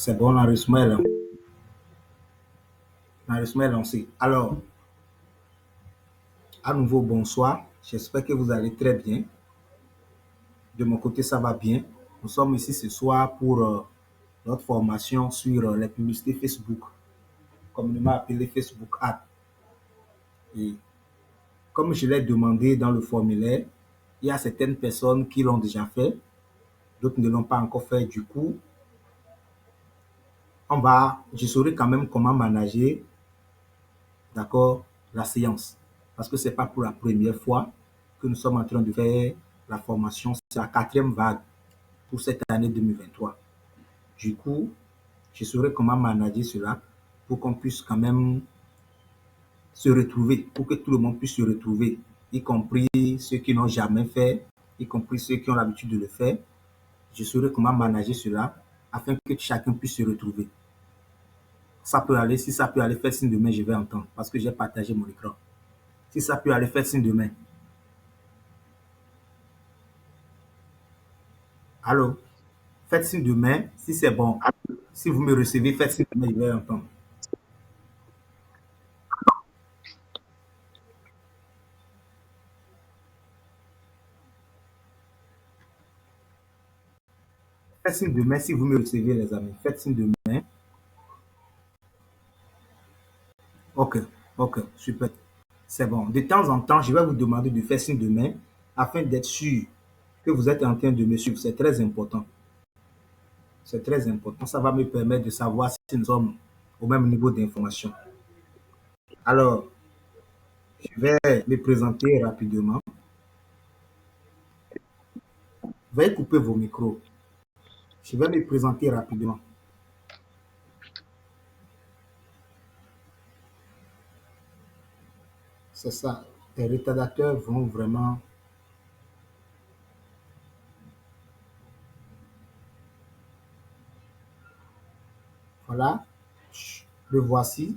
C'est bon, l'enregistrement est lancé. Alors, à nouveau, bonsoir. J'espère que vous allez très bien. De mon côté, ça va bien. Nous sommes ici ce soir pour notre formation sur les publicités Facebook, communément appelé Facebook Ads. Et comme je l'ai demandé dans le formulaire, il y a certaines personnes qui l'ont déjà fait, d'autres ne l'ont pas encore fait. Du coup, je saurai quand même comment manager, d'accord, la séance. Parce que ce n'est pas pour la première fois que nous sommes en train de faire la formation. C'est la quatrième vague pour cette année 2023. Du coup, je saurai comment manager cela pour qu'on puisse quand même se retrouver, pour que tout le monde puisse se retrouver, y compris ceux qui n'ont jamais fait, y compris ceux qui ont l'habitude de le faire. Je saurai comment manager cela afin que chacun puisse se retrouver. Ça peut aller, si ça peut aller, faire signe de main, je vais entendre parce que j'ai partagé mon écran. Si ça peut aller, faire signe de main. Allô? Faites signe de main si c'est bon. Si vous me recevez, faites signe de main, je vais entendre. Faites signe de main si vous me recevez, les amis. Faites signe de main. Ok, ok, super. C'est bon. De temps en temps, je vais vous demander de faire signe de main afin d'être sûr que vous êtes en train de me suivre. C'est très important. C'est très important. Ça va me permettre de savoir si nous sommes au même niveau d'information. Alors, je vais me présenter rapidement. Veuillez couper vos micros. Je vais me présenter rapidement. C'est ça. Les retardateurs vont vraiment. Voilà. Le voici.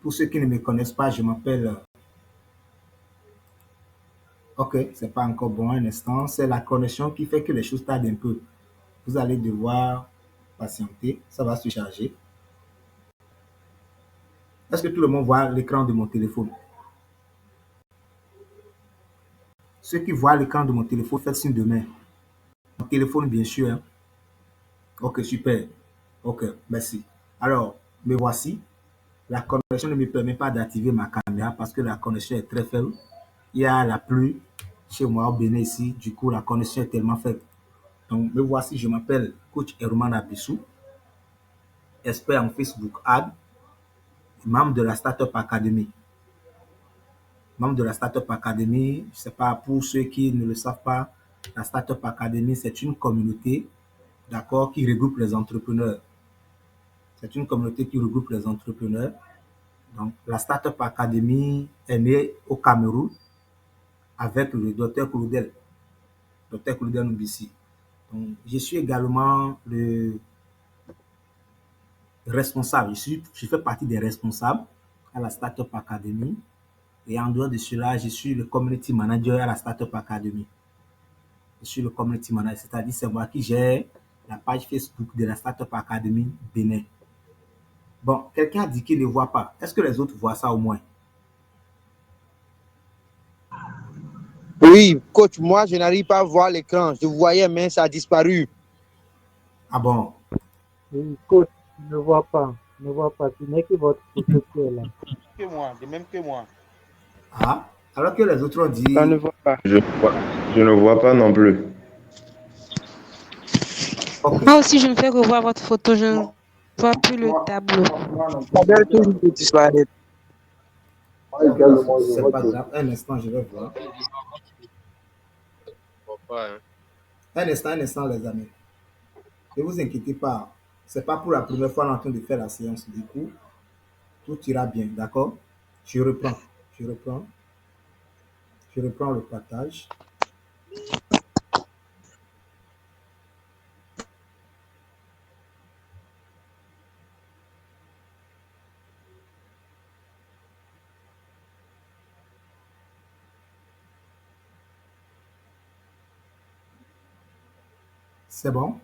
Pour ceux qui ne me connaissent pas, je m'appelle. Ok, c'est pas encore bon un instant. C'est la connexion qui fait que les choses tardent un peu. Vous allez devoir patienter. Ça va se charger. Est-ce que tout le monde voit l'écran de mon téléphone? Ceux qui voient l'écran de mon téléphone, faites signe de main. Mon téléphone, bien sûr, hein. Ok, super. Ok, merci. Alors, me voici. La connexion ne me permet pas d'activer ma caméra parce que la connexion est très faible. Il y a la pluie chez moi au Bénin ici. Du coup, la connexion est tellement faible. Donc, me voici. Je m'appelle Coach Eruman Abissou, expert en Facebook Ad, membre de la Startup Academy. Membre de la Startup Academy, je ne sais pas, pour ceux qui ne le savent pas, la Startup Academy, c'est une communauté, d'accord, qui regroupe les entrepreneurs. C'est une communauté qui regroupe les entrepreneurs. Donc, la Startup Academy est née au Cameroun avec le docteur Claudel Nubissi. Donc, je suis également le responsable, je fais partie des responsables à la Startup Academy. Et en dehors de cela, je suis le community manager à la Startup Academy. Je suis le community manager, c'est-à-dire c'est moi qui gère la page Facebook de la Startup Academy Bénin. Bon, quelqu'un a dit qu'il ne voit pas. Est-ce que les autres voient ça au moins? Oui, coach, moi, je n'arrive pas à voir l'écran. Je voyais, mais ça a disparu. Ah bon? Oui, coach, je ne vois pas. Je ne vois pas. Ce n'est que votre photo qui est là. Que moi, de même que moi. Ah, alors que les autres ont Ça ne dit, voit pas. Je ne vois pas non plus. ok, Moi aussi, je ne fais que voir votre photo, je ne vois plus le moi, tableau. moi non plus, Ça je doit ne vois toujours disparaître. pas. C'est pas grave. Un instant, je vais voir. Un instant, les amis. Ne vous inquiétez pas. C'est pas pour la première fois en train de faire la séance. Du coup, tout ira bien, d'accord? Je reprends. Je reprends. Je reprends le partage. C'est bon?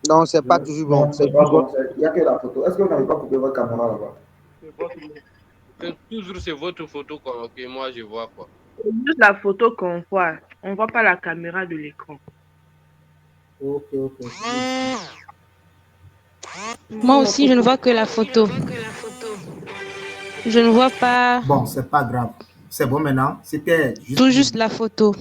Non, c'est pas toujours bon. Non, C'est c'est pas juste bon. votre. Il n'y a que la photo. Est-ce que vous n'avez pas coupé votre caméra là-bas? C'est toujours c'est votre photo que moi je vois quoi. C'est juste la photo qu'on voit. On ne voit pas la caméra de l'écran. Ok, ok. Moi aussi, je ne vois que la photo. Je ne vois pas Bon, c'est pas grave. C'est bon maintenant. C'était juste. tout juste la photo.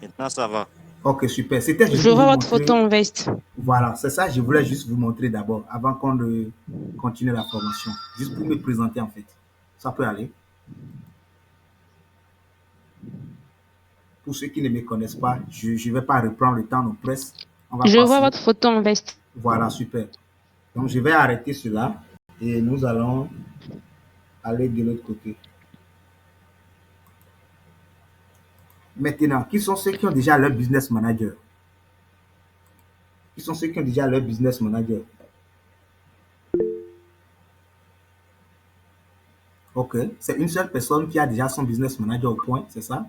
Maintenant, ça va. Ok, super. C'était juste Je pour vois vous votre photo montrer. en veste. Voilà, c'est ça. Je voulais juste vous montrer d'abord, avant qu'on ne continue la formation. Juste pour me présenter en fait. Ça peut aller. Pour ceux qui ne me connaissent pas, je ne vais pas reprendre le temps de presse. On va Je vois passer. votre photo en veste. Voilà, super. Donc, je vais arrêter cela et nous allons aller de l'autre côté. Maintenant, qui sont ceux qui ont déjà leur business manager? Qui sont ceux qui ont déjà leur business manager? Ok, c'est une seule personne qui a déjà son business manager au point, c'est ça?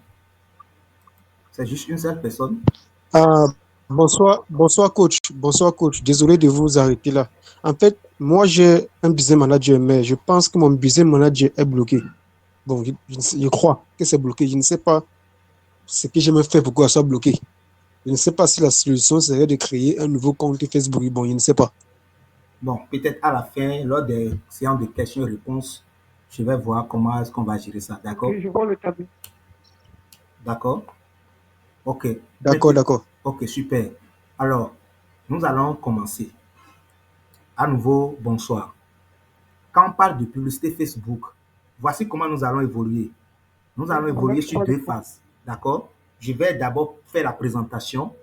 C'est juste une seule personne? Ah, bonsoir coach. Bonsoir coach. Désolé de vous arrêter là. En fait, moi j'ai un business manager, mais je pense que mon business manager est bloqué. Bon, je crois que c'est bloqué. Je ne sais pas ce que je me fais pour que ça soit bloqué. Je ne sais pas si la solution serait de créer un nouveau compte Facebook. Bon, je ne sais pas. Bon, peut-être à la fin, lors des séances de questions-réponses, je vais voir comment est-ce qu'on va gérer ça, d'accord? Ok, je vois le tableau. D'accord? Ok. D'accord, d'accord. Ok, super. Alors, nous allons commencer. À nouveau, bonsoir. Quand on parle de publicité Facebook, voici comment nous allons évoluer. Nous allons évoluer sur deux phases, d'accord? Je vais d'abord faire la présentation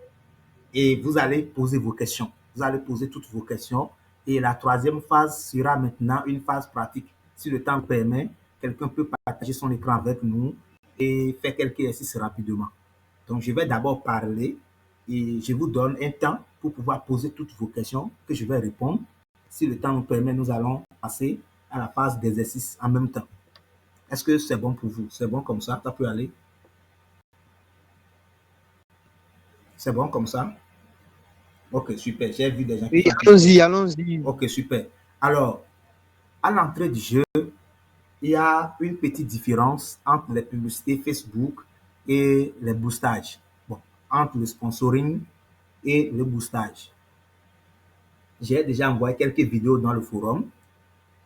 et vous allez poser vos questions. Vous allez poser toutes vos questions. Et la troisième phase sera maintenant une phase pratique. Si le temps le permet, quelqu'un peut partager son écran avec nous et faire quelques exercices rapidement. Donc, je vais d'abord parler et je vous donne un temps pour pouvoir poser toutes vos questions que je vais répondre. Si le temps nous permet, nous allons passer à la phase d'exercice en même temps. Est-ce que c'est bon pour vous? C'est bon comme ça? Ça peut aller? C'est bon comme ça? Ok, super. J'ai vu des gens qui Oui, sont... allons-y, allons-y. Ok, super. Alors, à l'entrée du jeu, il y a une petite différence entre les publicités Facebook et les boostages. Bon, entre le sponsoring et le boostage. J'ai déjà envoyé quelques vidéos dans le forum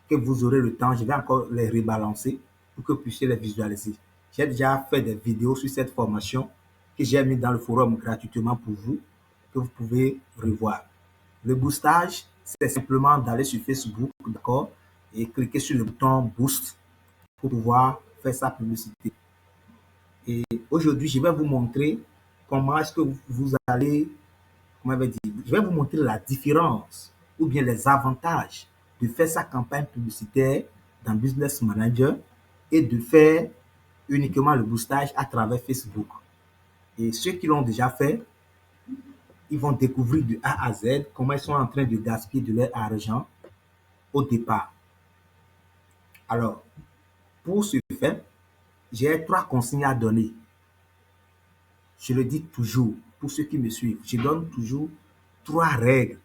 que vous aurez le temps. Je vais encore les rebalancer pour que vous puissiez les visualiser. J'ai déjà fait des vidéos sur cette formation que j'ai mis dans le forum gratuitement pour vous, que vous pouvez revoir. Le boostage, c'est simplement d'aller sur Facebook, d'accord, et cliquer sur le bouton Boost pour pouvoir faire sa publicité. Et aujourd'hui, je vais vous montrer comment est-ce que vous allez, comment je vais dire, je vais vous montrer la différence ou bien les avantages de faire sa campagne publicitaire dans Business Manager et de faire uniquement le boostage à travers Facebook. Et ceux qui l'ont déjà fait, ils vont découvrir de A à Z comment ils sont en train de gaspiller de leur argent au départ. Alors, pour ce faire, j'ai trois consignes à donner. Je le dis toujours pour ceux qui me suivent. Je donne toujours trois règles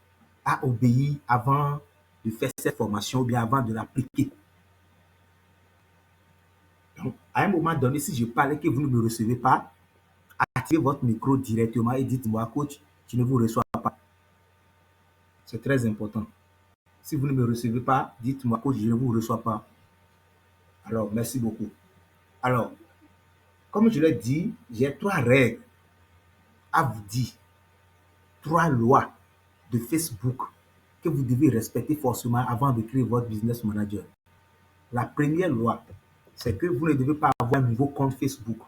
à obéir avant de faire cette formation ou bien avant de l'appliquer. Donc, à un moment donné, si je parle et que vous ne me recevez pas, activez votre micro directement et dites-moi, coach, je ne vous reçois pas. C'est très important. Si vous ne me recevez pas, dites-moi, coach, je ne vous reçois pas. Alors, merci beaucoup. Alors, comme je l'ai dit, j'ai trois règles à vous dire. Trois lois de Facebook que vous devez respecter forcément avant de créer votre business manager. La première loi, c'est que vous ne devez pas avoir un nouveau compte Facebook.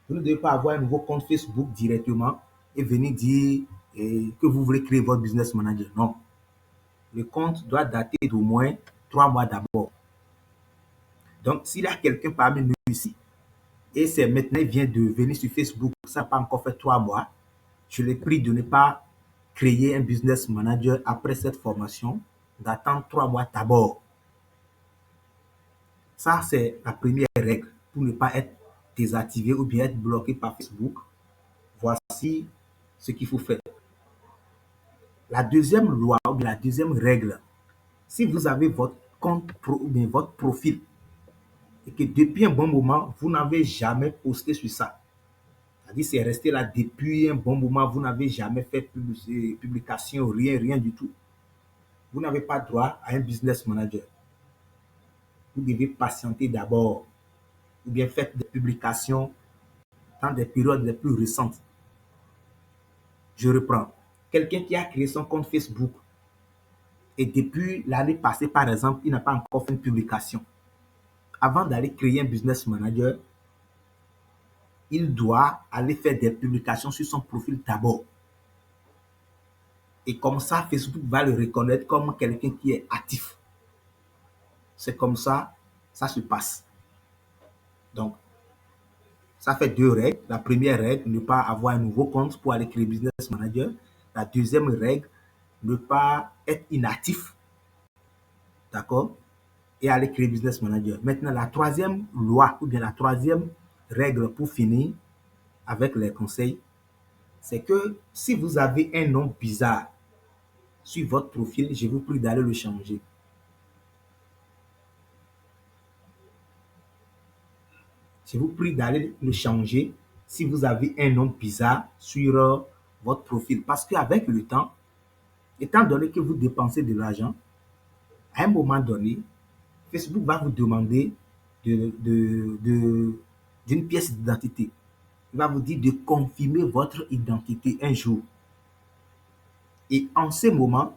Vous ne devez pas avoir un nouveau compte Facebook directement et venir dire que vous voulez créer votre business manager. Non. Le compte doit dater d'au moins 3 mois d'abord. Donc, s'il y a quelqu'un parmi nous ici et c'est maintenant il vient de venir sur Facebook, ça n'a pas encore fait 3 mois, je les prie de ne pas créer un business manager après cette formation, d'attendre 3 mois d'abord. Ça, c'est la première règle pour ne pas être désactivé ou bien être bloqué par Facebook. Voici ce qu'il faut faire. La deuxième loi ou la deuxième règle, si vous avez votre compte ou bien votre profil et que depuis un bon moment, vous n'avez jamais posté sur ça, c'est-à-dire c'est resté là depuis un bon moment, vous n'avez jamais fait publication, rien du tout. Vous n'avez pas droit à un business manager. Vous devez patienter d'abord ou bien faites des publications dans des périodes les plus récentes. Je reprends. Quelqu'un qui a créé son compte Facebook et depuis l'année passée, par exemple, il n'a pas encore fait une publication. Avant d'aller créer un business manager, il doit aller faire des publications sur son profil d'abord. Et comme ça, Facebook va le reconnaître comme quelqu'un qui est actif. C'est comme ça, ça se passe. Donc, ça fait deux règles. La première règle, ne pas avoir un nouveau compte pour aller créer business manager. La deuxième règle, ne pas être inactif. D'accord? Et aller créer business manager. Maintenant, la troisième loi ou bien la troisième règle pour finir avec les conseils, c'est que si vous avez un nom bizarre sur votre profil, je vous prie d'aller le changer. Je vous prie d'aller le changer si vous avez un nom bizarre sur votre profil. Parce qu'avec le temps, étant donné que vous dépensez de l'argent, à un moment donné, Facebook va vous demander d'une pièce d'identité. Il va vous dire de confirmer votre identité un jour. Et en ce moment,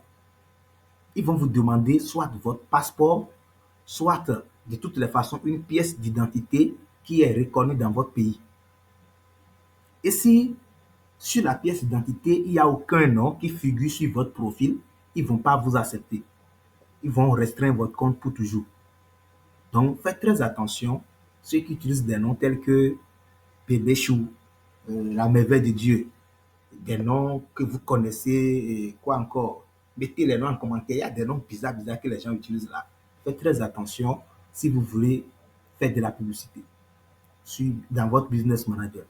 ils vont vous demander soit votre passeport, soit de toutes les façons une pièce d'identité qui est reconnue dans votre pays. Et si sur la pièce d'identité, il n'y a aucun nom qui figure sur votre profil, ils ne vont pas vous accepter. Ils vont restreindre votre compte pour toujours. Donc, faites très attention, ceux qui utilisent des noms tels que Bébé Chou, la merveille de Dieu, des noms que vous connaissez, et quoi encore. Mettez les noms en commentaire, il y a des noms bizarres que les gens utilisent là. Faites très attention si vous voulez faire de la publicité dans votre business manager.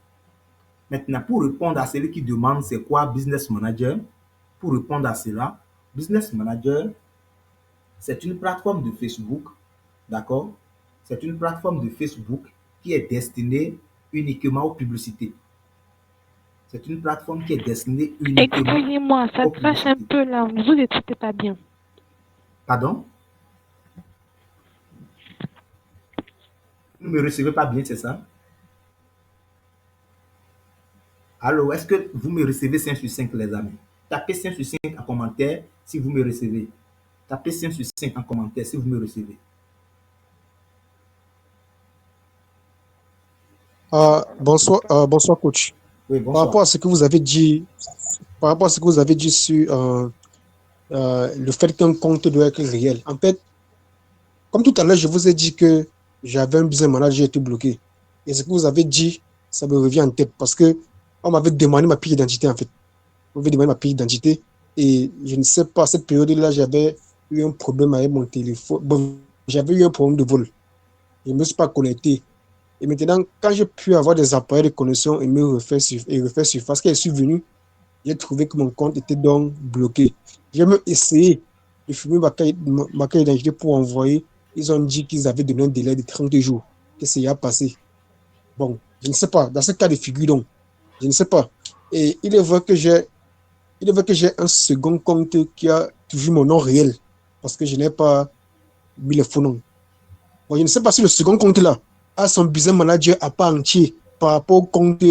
Maintenant, pour répondre à celui qui demande c'est quoi business manager, pour répondre à cela, business manager, c'est une plateforme de Facebook, d'accord? C'est une plateforme de Facebook qui est destinée uniquement aux publicités. C'est une plateforme qui est destinée uniquement Excusez-moi, ça aux crache un publicités. peu là, vous n'écoutez pas bien. Pardon? Vous ne me recevez pas bien, c'est ça? Allô, est-ce que vous me recevez 5 sur 5, les amis? Tapez 5 sur 5 en commentaire si vous me recevez. Tapez 5 sur 5 en commentaire si vous me recevez. Bonsoir, coach. Oui, Par rapport bonsoir. à ce que vous avez dit, par rapport à ce que vous avez dit sur le fait qu'un compte doit être réel. En fait, comme tout à l'heure, je vous ai dit que j'avais un business manager, j'ai été bloqué. Et ce que vous avez dit, ça me revient en tête parce que on m'avait demandé ma pièce d'identité, en fait. On m'avait demandé ma pièce d'identité et je ne sais pas, à cette période-là, j'avais eu un problème avec mon téléphone. Bon, j'avais eu un problème de vol. Je ne me suis pas connecté. Et maintenant, quand j'ai pu avoir des appareils de connexion et me refaire surface, quand je suis venu, j'ai trouvé que mon compte était donc bloqué. J'ai même essayé de filmer ma carte d'identité pour envoyer. Ils ont dit qu'ils avaient donné un délai de 30 jours. Qu'est-ce qui a passé? Bon, je ne sais pas. Dans ce cas de figure, donc, je ne sais pas. Et il est vrai que j'ai un second compte qui a toujours mon nom réel parce que je n'ai pas mis le faux nom. Bon, je ne sais pas si le second compte là a son business manager à part entier par rapport au compte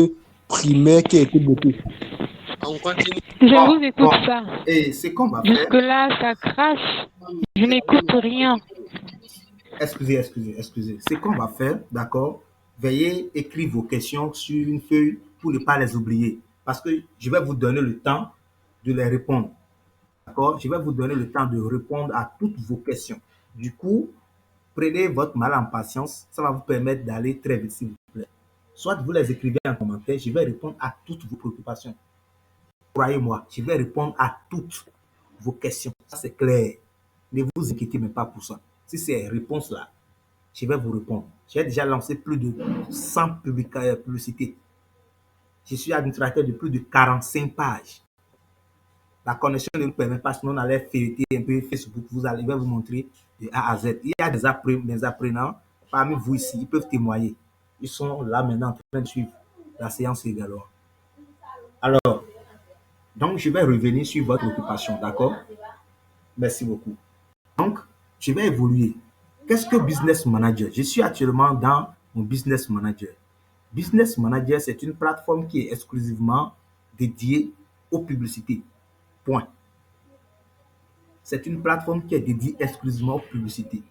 primaire qui a été bloqué. On continue. Je vous écoute ça. Et ce qu'on va faire, Jusque-là, ça crache. Je n'écoute rien. excusez. Ce qu'on va faire, d'accord, veuillez écrire vos questions sur une feuille pour ne pas les oublier. Parce que je vais vous donner le temps de les répondre. D'accord? Je vais vous donner le temps de répondre à toutes vos questions. Du coup, prenez votre mal en patience. Ça va vous permettre d'aller très vite, s'il vous plaît. Soit vous les écrivez en commentaire, je vais répondre à toutes vos préoccupations. Croyez-moi, je vais répondre à toutes vos questions. Ça, c'est clair. Ne vous inquiétez même pas pour ça. Si ces réponses-là, je vais vous répondre. J'ai déjà lancé plus de 100 publicités. Je suis administrateur de plus de 45 pages. La connexion ne nous permet pas, sinon on allait feuilleter un peu Facebook. Vous allez vous montrer de A à Z. Il y a des apprenants parmi vous ici, ils peuvent témoigner. Ils sont là maintenant en train de suivre la séance également. Alors, donc je vais revenir sur votre occupation, d'accord? Merci beaucoup. Donc, je vais évoluer. Qu'est-ce que Business Manager? Je suis actuellement dans mon Business Manager. Business Manager, c'est une plateforme qui est exclusivement dédiée aux publicités. Point. C'est une plateforme qui est dédiée exclusivement aux publicités.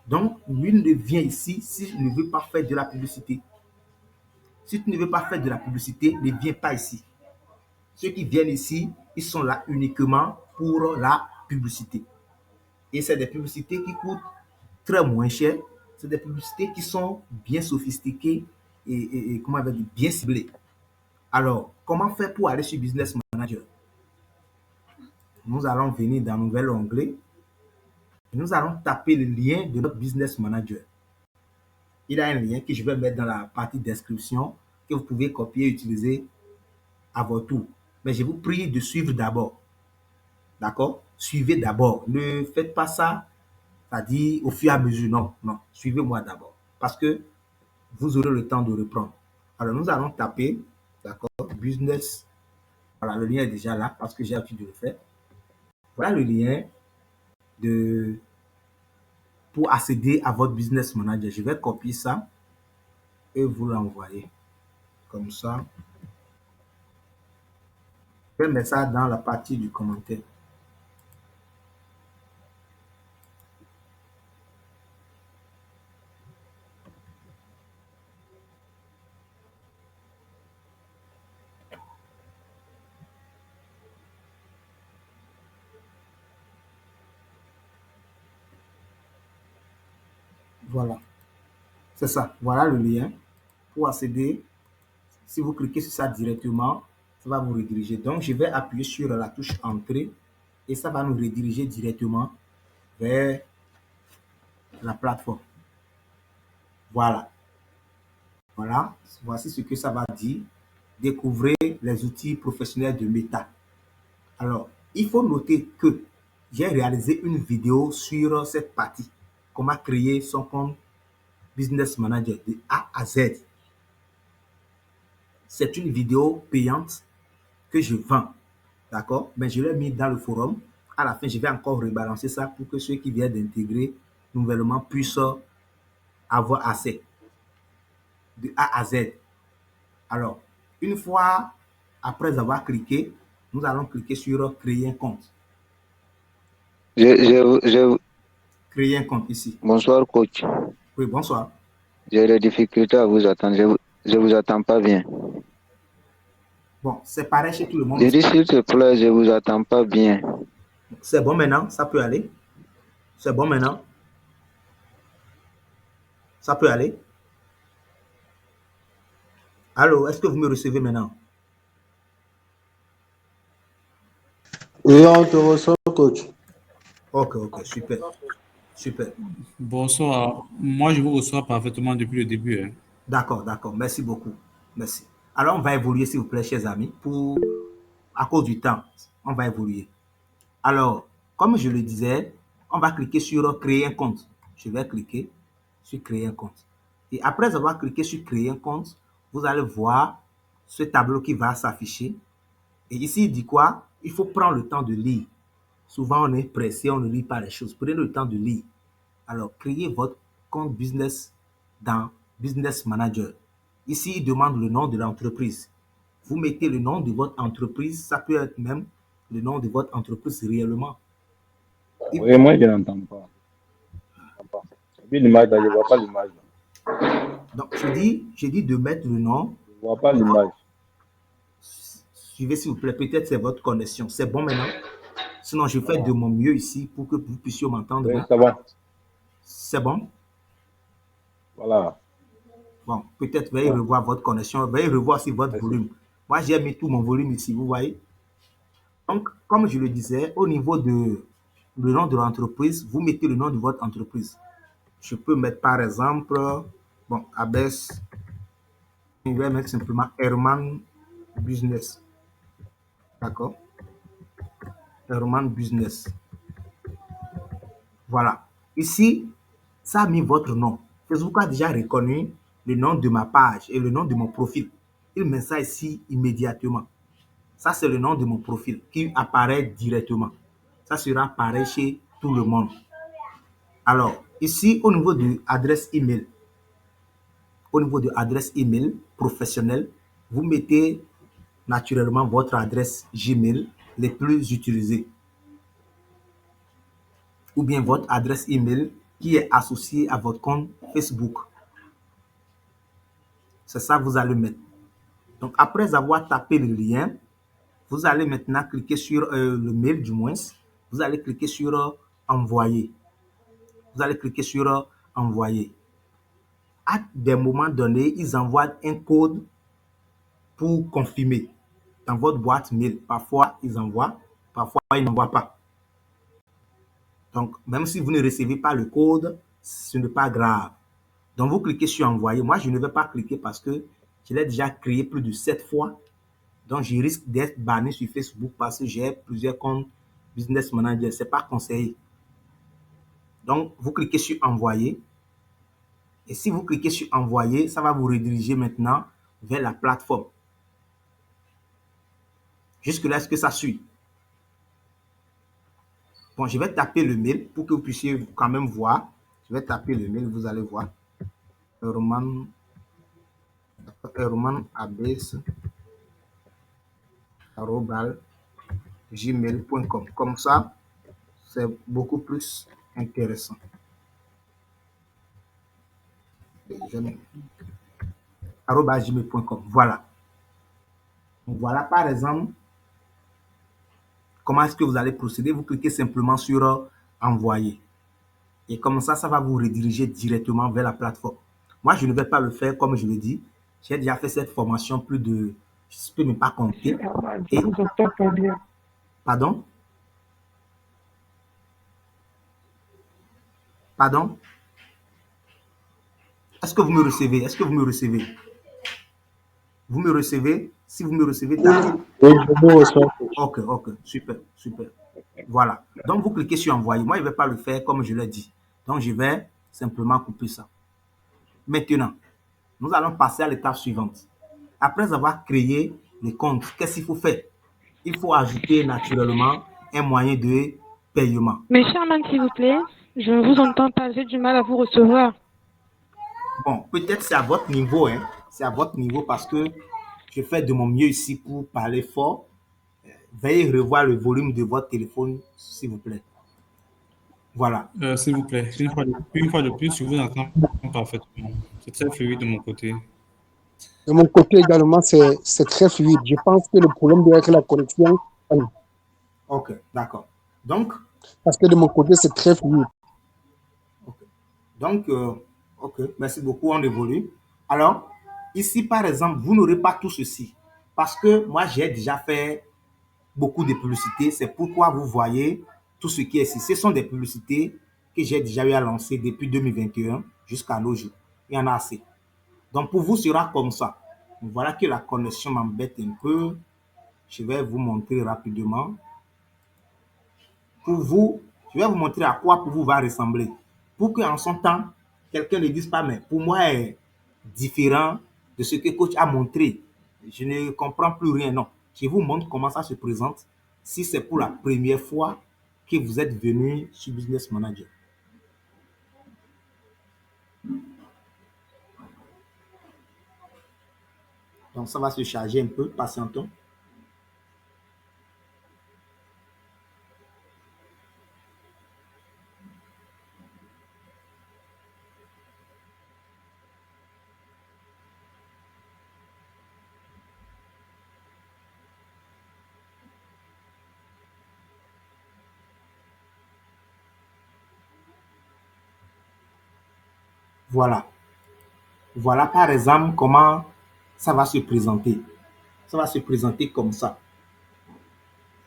Donc, nul ne vient ici si je ne veux pas faire de la publicité. Si tu ne veux pas faire de la publicité, ne viens pas ici. Ceux qui viennent ici, ils sont là uniquement pour la publicité. Et c'est des publicités qui coûtent très moins cher. C'est des publicités qui sont bien sophistiquées et comment on va dire, bien ciblées. Alors, comment faire pour aller sur Business Manager? Nous allons venir dans Nouvel onglet et nous allons taper le lien de notre Business Manager. Il y a un lien que je vais mettre dans la partie description que vous pouvez copier et utiliser à votre tour. Mais je vous prie de suivre d'abord. D'accord? Suivez d'abord. Ne faites pas ça, c'est-à-dire au fur et à mesure. Non, non. Suivez-moi d'abord. Parce que vous aurez le temps de reprendre. Alors, nous allons taper, d'accord, Business. Voilà, le lien est déjà là parce que j'ai l'habitude de le faire. Voilà le lien pour accéder à votre Business Manager. Je vais copier ça et vous l'envoyer. Comme ça. Je vais mettre ça dans la partie du commentaire. Voilà. C'est ça. Voilà le lien pour accéder. Si vous cliquez sur ça directement, ça va vous rediriger. Donc, je vais appuyer sur la touche Entrée et ça va nous rediriger directement vers la plateforme. Voilà. Voilà. Voici ce que ça va dire. Découvrez les outils professionnels de Meta. Alors, il faut noter que j'ai réalisé une vidéo sur cette partie. Comment créer son compte Business Manager de A à Z. C'est une vidéo payante que je vends. D'accord? Mais je l'ai mis dans le forum. À la fin, je vais encore rebalancer ça pour que ceux qui viennent d'intégrer nouvellement puissent avoir accès de A à Z. Alors, une fois après avoir cliqué, nous allons cliquer sur créer un compte. Créer un compte ici. Bonsoir, coach. Oui, bonsoir. J'ai des difficultés à vous attendre. Je vous attends pas bien. Bon, c'est pareil chez tout le monde. Je dis s'il te plaît, je vous attends pas bien. C'est bon maintenant, ça peut aller. C'est bon maintenant. Ça peut aller. Allô, est-ce que vous me recevez maintenant? Oui, on te reçoit, coach. Ok, super. Super. Bonsoir. Moi, je vous reçois parfaitement depuis le début. Hein. D'accord. Merci beaucoup. Merci. Alors, on va évoluer, s'il vous plaît, chers amis. À cause du temps, on va évoluer. Alors, comme je le disais, on va cliquer sur créer un compte. Je vais cliquer sur créer un compte. Et après avoir cliqué sur créer un compte, vous allez voir ce tableau qui va s'afficher. Et ici, il dit quoi? Il faut prendre le temps de lire. Souvent, on est pressé, on ne lit pas les choses. Prenez le temps de lire. Alors, créez votre compte business dans Business Manager. Ici, il demande le nom de l'entreprise. Vous mettez le nom de votre entreprise. Ça peut être même le nom de votre entreprise réellement. Oui, moi, je n'entends pas. L'image, je ne vois pas l'image. Donc, je dis de mettre le nom. Je ne vois pas l'image. Suivez, s'il vous plaît. Peut-être c'est votre connexion. C'est bon maintenant? Sinon, je fais de mon mieux ici pour que vous puissiez m'entendre. Oui, c'est bon. C'est bon? Voilà. Bon, peut-être veuillez revoir votre connexion. Veuillez revoir aussi votre volume. Moi, j'ai mis tout mon volume ici, vous voyez? Donc, comme je le disais, au niveau de le nom de l'entreprise, vous mettez le nom de votre entreprise. Je peux mettre par exemple, bon, Abes, je vais mettre simplement Herman Business. D'accord? Herman Business. Voilà. Ici, ça a mis votre nom. Facebook a déjà reconnu le nom de ma page et le nom de mon profil. Il met ça ici immédiatement. Ça, c'est le nom de mon profil qui apparaît directement. Ça sera pareil chez tout le monde. Alors, ici, au niveau de l'adresse email, professionnelle, vous mettez naturellement votre adresse Gmail les plus utilisées. Ou bien votre adresse email qui est associée à votre compte Facebook. C'est ça que vous allez mettre. Donc, après avoir tapé le lien, vous allez maintenant cliquer sur le mail du moins. Vous allez cliquer sur envoyer. Vous allez cliquer sur envoyer. À des moments donnés, ils envoient un code pour confirmer dans votre boîte mail. Parfois, ils envoient, parfois, ils n'envoient pas. Donc, même si vous ne recevez pas le code, ce n'est pas grave. Donc, vous cliquez sur envoyer. Moi, je ne vais pas cliquer parce que je l'ai déjà créé plus de 7 fois. Donc, je risque d'être banni sur Facebook parce que j'ai plusieurs comptes Business Manager. Ce n'est pas conseillé. Donc, vous cliquez sur envoyer. Et si vous cliquez sur envoyer, ça va vous rediriger maintenant vers la plateforme. Jusque-là, est-ce que ça suit? Bon, je vais taper le mail pour que vous puissiez quand même voir. Je vais taper le mail, vous allez voir. Herman Abes @gmail.com. Comme ça, c'est beaucoup plus intéressant. @gmail.com. Voilà. Donc, voilà, par exemple, comment est-ce que vous allez procéder? Vous cliquez simplement sur envoyer. Et comme ça, ça va vous rediriger directement vers la plateforme. Moi, je ne vais pas le faire comme je le dis. J'ai déjà fait cette formation plus de, je ne peux même pas compter. Je vous entends pas bien. Pardon? Pardon? Est-ce que vous me recevez? Est-ce que vous me recevez? Vous me recevez? Si vous me recevez, Oui, je vous reçois. ok, super, super. Voilà. Donc, vous cliquez sur envoyer. Moi, je ne vais pas le faire comme je l'ai dit. Donc, je vais simplement couper ça. Maintenant, nous allons passer à l'étape suivante. Après avoir créé les comptes, qu'est-ce qu'il faut faire? Il faut ajouter naturellement un moyen de paiement. Mais Sherman, s'il vous plaît, je ne vous entends pas, j'ai du mal à vous recevoir. Bon, peut-être c'est à votre niveau, hein. C'est à votre niveau parce que je fais de mon mieux ici pour parler fort. Veuillez revoir le volume de votre téléphone, s'il vous plaît. Voilà. S'il vous plaît, une fois de plus, je vous entends parfaitement. C'est très fluide de mon côté. De mon côté également, c'est très fluide. Je pense que le problème doit être la connexion. Ok, d'accord. Donc, Parce que de mon côté, c'est très fluide. Donc, ok, merci beaucoup, on évolue. Alors, ici, par exemple, vous n'aurez pas tout ceci. Parce que moi, j'ai déjà fait beaucoup de publicités. C'est pourquoi vous voyez tout ce qui est ici. Ce sont des publicités que j'ai déjà eu à lancer depuis 2021 jusqu'à nos jours. Il y en a assez. Donc, pour vous, ce sera comme ça. Voilà que la connexion m'embête un peu. Je vais vous montrer rapidement. Pour vous, je vais vous montrer à quoi pour vous va ressembler. Pour qu'en son temps, quelqu'un ne dise pas, mais pour moi, est différent de ce que coach a montré. Je ne comprends plus rien. Non, je vous montre comment ça se présente si c'est pour la première fois que vous êtes venu sur Business Manager. Donc, ça va se charger un peu, patientons. Voilà. Voilà par exemple comment ça va se présenter. Ça va se présenter comme ça.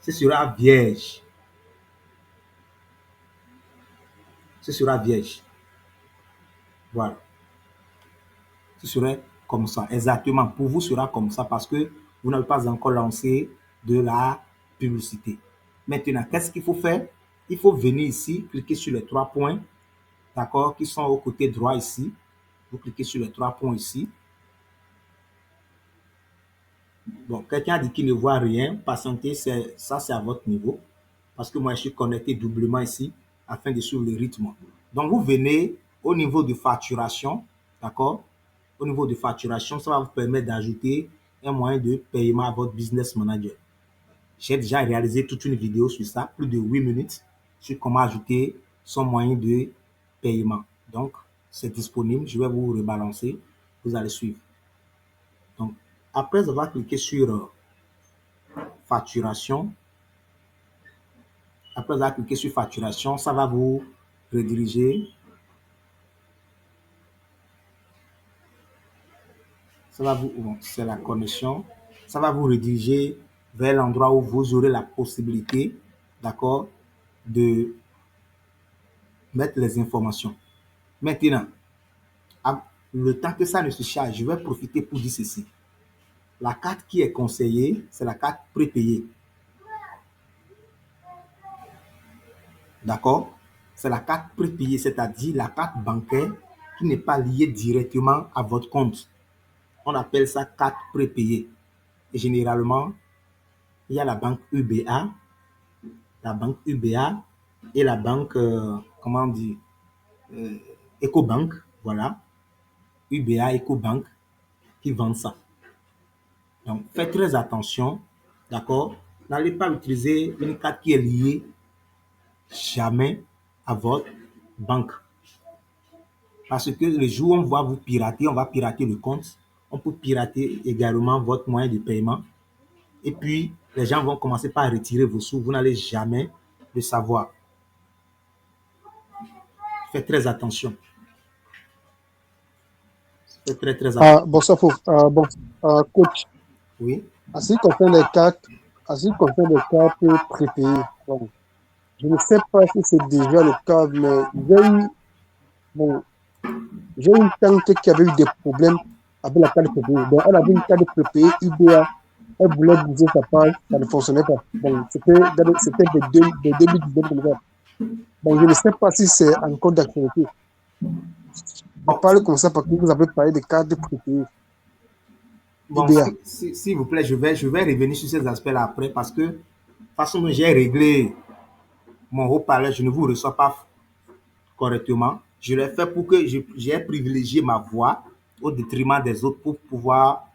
Ce sera vierge. Ce sera vierge. Voilà. Ce serait comme ça. Exactement. Pour vous, ce sera comme ça parce que vous n'avez pas encore lancé de la publicité. Maintenant, qu'est-ce qu'il faut faire? Il faut venir ici, cliquer sur les 3 points, d'accord, qui sont au côté droit ici. Vous cliquez sur les 3 points ici. Bon, quelqu'un a dit qu'il ne voit rien. Patientez, ça c'est à votre niveau. Parce que moi, je suis connecté doublement ici afin de suivre le rythme. Donc, vous venez au niveau de facturation, d'accord? Au niveau de facturation, ça va vous permettre d'ajouter un moyen de paiement à votre business manager. J'ai déjà réalisé toute une vidéo sur ça, plus de 8 minutes, sur comment ajouter son moyen de paiement. Donc, c'est disponible. Je vais vous rebalancer. Vous allez suivre. Donc, après avoir cliqué sur facturation, après avoir cliqué sur facturation, ça va vous rediriger. Ça va vous, bon, c'est la connexion. Ça va vous rediriger vers l'endroit où vous aurez la possibilité, d'accord, de mettre les informations. Maintenant, le temps que ça ne se charge, je vais profiter pour dire ceci. La carte qui est conseillée, c'est la carte prépayée. D'accord? C'est la carte prépayée, c'est-à-dire la carte bancaire qui n'est pas liée directement à votre compte. On appelle ça carte prépayée. Et généralement, il y a la banque UBA et la banque, comment on dit, Ecobank, voilà, UBA, Ecobank, qui vendent ça. Donc, faites très attention, d'accord? N'allez pas utiliser une carte qui est liée jamais à votre banque. Parce que le jour où on va vous pirater, on va pirater le compte, on peut pirater également votre moyen de paiement. Et puis, les gens vont commencer par retirer vos sous. Vous n'allez jamais le savoir. Faites très attention. Faites très, très attention. Bonsoir, coach. Oui. En ce qui concerne les cartes, prépayées, bon, je ne sais pas si c'est déjà le cas, mais j'ai une tante qui avait eu des problèmes avec la carte prépayée. Donc, elle avait une carte prépayée UBA. Elle voulait bouger sa page, ça ne fonctionnait pas. Bon, c'était de 2019. Bon, je ne sais pas si c'est encore d'actualité. Je parle comme ça parce que vous avez parlé de cartes prépayées. Bon, UBA. s'il vous plaît, je vais revenir sur ces aspects-là après parce que, de toute façon, j'ai réglé mon haut-parleur, je ne vous reçois pas correctement. Je l'ai fait pour que j'ai privilégié ma voix au détriment des autres pour pouvoir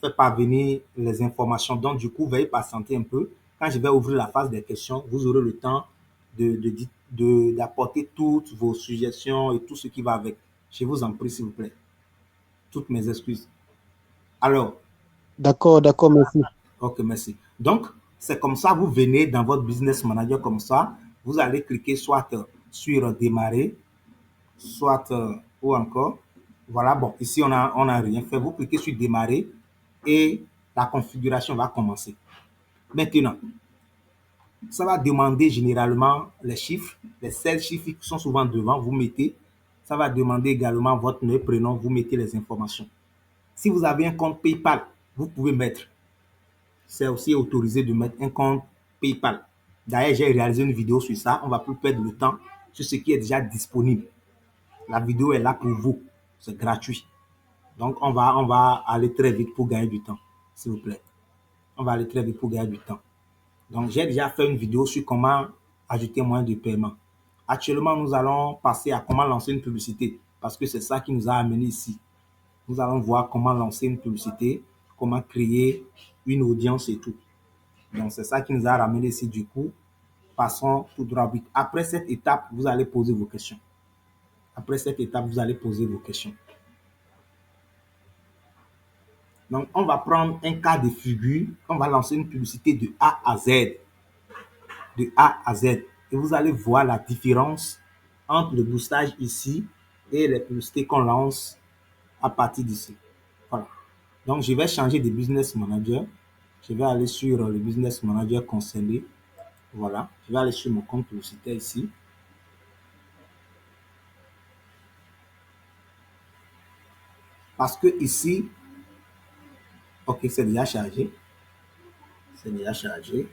faire parvenir les informations. Donc, du coup, veuillez patienter un peu. Quand je vais ouvrir la phase des questions, vous aurez le temps d'apporter toutes vos suggestions et tout ce qui va avec. Je vous en prie, s'il vous plaît. Toutes mes excuses. Alors. D'accord, merci. Ok, merci. Donc, c'est comme ça, vous venez dans votre business manager comme ça, vous allez cliquer soit sur démarrer, soit ou encore, voilà, bon, ici on a rien fait, vous cliquez sur démarrer et la configuration va commencer. Maintenant, ça va demander généralement les chiffres, les 16 chiffres qui sont souvent devant, vous mettez, ça va demander également votre nom et prénom, vous mettez les informations. Si vous avez un compte PayPal, vous pouvez mettre. C'est aussi autorisé de mettre un compte PayPal. D'ailleurs, j'ai réalisé une vidéo sur ça. On ne va plus perdre le temps sur ce qui est déjà disponible. La vidéo est là pour vous. C'est gratuit. Donc, on va aller très vite pour gagner du temps, s'il vous plaît. On va aller très vite pour gagner du temps. Donc, j'ai déjà fait une vidéo sur comment ajouter un moyen de paiement. Actuellement, nous allons passer à comment lancer une publicité parce que c'est ça qui nous a amené ici. Nous allons voir comment lancer une publicité, comment créer une audience et tout. Donc, c'est ça qui nous a ramené ici. Du coup, passons tout droit vite. Après cette étape, vous allez poser vos questions. Après cette étape, vous allez poser vos questions. Donc, on va prendre un cas de figure. On va lancer une publicité de A à Z. De A à Z. Et vous allez voir la différence entre le boostage ici et les publicités qu'on lance à partir d'ici. Voilà. Donc, je vais changer de business manager. Je vais aller sur le business manager concerné. Voilà. Je vais aller sur mon compte publicitaire ici. Parce que ici, Ok, c'est déjà chargé. C'est déjà chargé.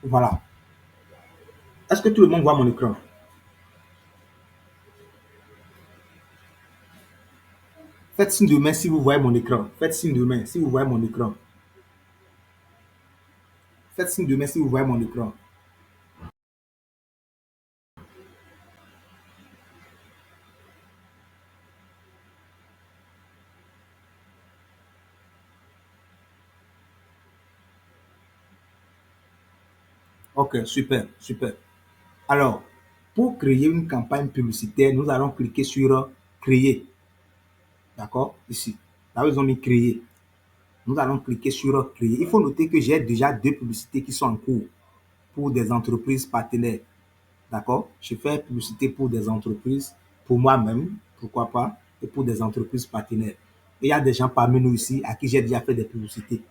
Voilà. Est-ce que tout le monde voit mon écran? Faites signe de main si vous voyez mon écran. Faites signe de main si vous voyez mon écran. Faites signe de main si vous voyez mon écran. Ok, super, super. Alors, pour créer une campagne publicitaire, nous allons cliquer sur créer. D'accord? Ici. Là, ils ont mis créer. Nous allons cliquer sur créer. Il faut noter que j'ai déjà 2 publicités qui sont en cours pour des entreprises partenaires. D'accord? Je fais publicité pour des entreprises, pour moi-même, pourquoi pas, et pour des entreprises partenaires. Et il y a des gens parmi nous ici à qui j'ai déjà fait des publicités,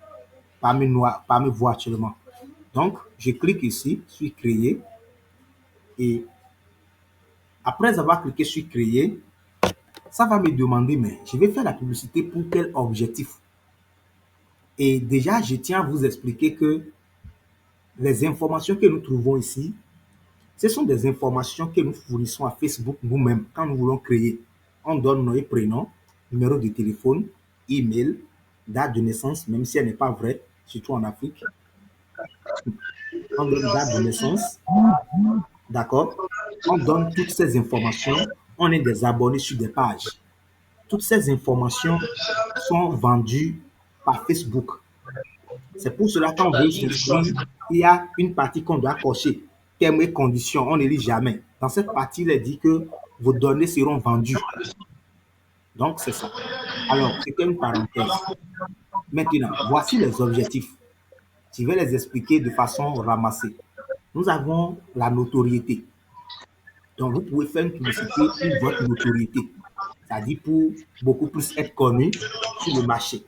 parmi vous actuellement. Donc, je clique ici sur créer et après avoir cliqué sur créer, ça va me demander, mais je vais faire la publicité pour quel objectif? Et déjà, je tiens à vous expliquer que les informations que nous trouvons ici, ce sont des informations que nous fournissons à Facebook nous-mêmes quand nous voulons créer. On donne nom et prénom, numéro de téléphone, email, date de naissance, même si elle n'est pas vraie, surtout en Afrique. On donne date de naissance, d'accord? On donne toutes ces informations. On est des abonnés sur des pages. Toutes ces informations sont vendues par Facebook. C'est pour cela qu'on veut s'inscrire, il y a une partie qu'on doit cocher. Termes et conditions, on ne lit jamais. Dans cette partie, il est dit que vos données seront vendues. Donc, c'est ça. Alors, c'était une parenthèse. Maintenant, voici les objectifs. Je vais les expliquer de façon ramassée. Nous avons la notoriété. Donc, vous pouvez faire une publicité pour votre notoriété. C'est-à-dire pour beaucoup plus être connu sur le marché.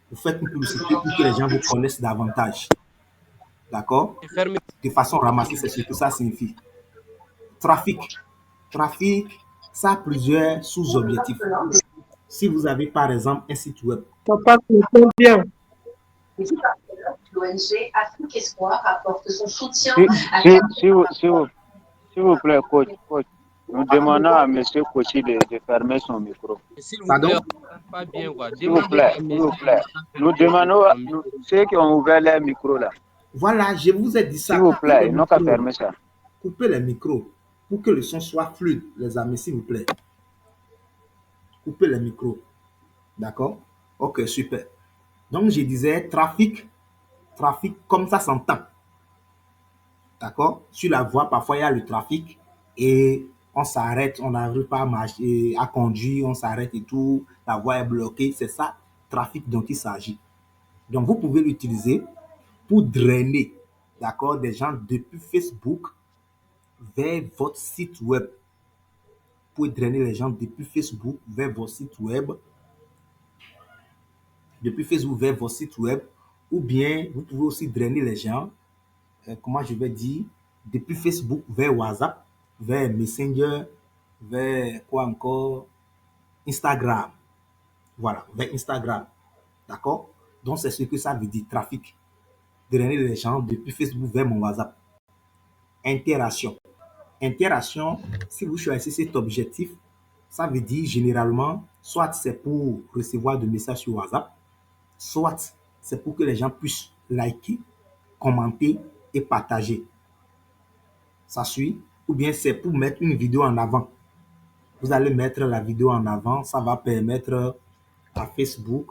Vous faites une publicité pour que les gens vous connaissent davantage. D'accord? De façon ramassée, c'est ce que ça signifie. Trafic. Trafic, ça a plusieurs sous-objectifs. Si vous avez par exemple un site web. Papa, c'est bien. L'ONG Afrique Espoir apporte son soutien à S'il vous plaît, coach, nous demandons à M. Kochi de fermer son micro. Pardon? Pas bien, quoi. S'il vous plaît. Nous demandons à ceux qui ont ouvert les micros là. Voilà, je vous ai dit ça. S'il vous plaît, ils n'ont qu'à fermer ça. Coupez les micros pour que le son soit fluide, les amis, s'il vous plaît. Coupez les micros. D'accord? Ok, super. Donc, je disais trafic comme ça s'entend. D'accord? Sur la voie, parfois, il y a le trafic et on s'arrête, on n'arrive pas à marcher, à conduire, on s'arrête et tout, la voie est bloquée. C'est ça, trafic dont il s'agit. Donc, vous pouvez l'utiliser pour drainer, d'accord, des gens depuis Facebook vers votre site web. Vous pouvez drainer les gens depuis Facebook vers votre site web. Depuis Facebook vers votre site web. Ou bien, vous pouvez aussi drainer les gens, comment je vais dire, depuis Facebook vers WhatsApp, vers Messenger, vers quoi encore? Instagram. Voilà, vers Instagram. D'accord? Donc, c'est ce que ça veut dire, trafic. Drainer les gens depuis Facebook vers mon WhatsApp. Interaction. Interaction, si vous choisissez cet objectif, ça veut dire généralement, soit c'est pour recevoir des messages sur WhatsApp, soit c'est pour que les gens puissent liker, commenter et partager. Ça suit. Ou bien c'est pour mettre une vidéo en avant. Vous allez mettre la vidéo en avant, ça va permettre à Facebook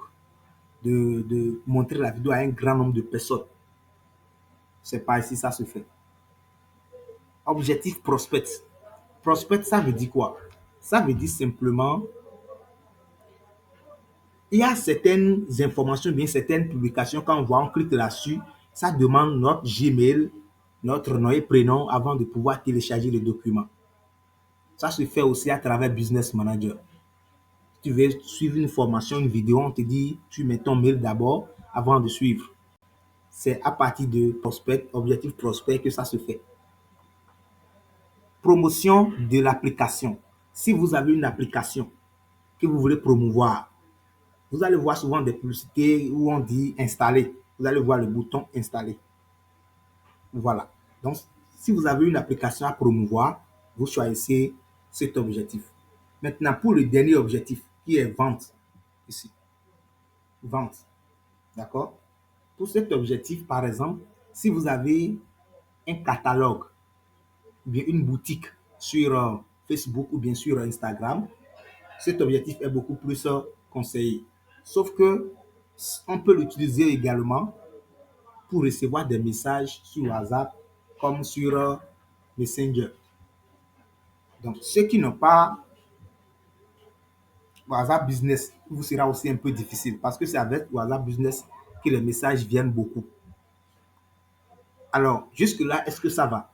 de montrer la vidéo à un grand nombre de personnes. C'est pas ici, ça se fait. Objectif prospect. Prospect, ça veut dire quoi? Ça veut dire simplement, il y a certaines informations, bien certaines publications, quand on clique là-dessus, ça demande notre Gmail, notre nom et prénom avant de pouvoir télécharger le document. Ça se fait aussi à travers Business Manager. Tu veux suivre une formation, une vidéo, on te dit, tu mets ton mail d'abord avant de suivre. C'est à partir de prospect, objectif prospect que ça se fait. Promotion de l'application. Si vous avez une application que vous voulez promouvoir, vous allez voir souvent des publicités où on dit installer. Vous allez voir le bouton installer. Voilà. Donc, si vous avez une application à promouvoir, vous choisissez cet objectif. Maintenant, pour le dernier objectif, qui est vente, ici. Vente. D'accord? Pour cet objectif, par exemple, si vous avez un catalogue, ou bien une boutique sur Facebook ou bien sur Instagram, cet objectif est beaucoup plus conseillé. Sauf que on peut l'utiliser également pour recevoir des messages sur WhatsApp comme sur Messenger. Donc, ceux qui n'ont pas WhatsApp Business, vous sera aussi un peu difficile parce que c'est avec WhatsApp Business que les messages viennent beaucoup. Alors, jusque-là, est-ce que ça va?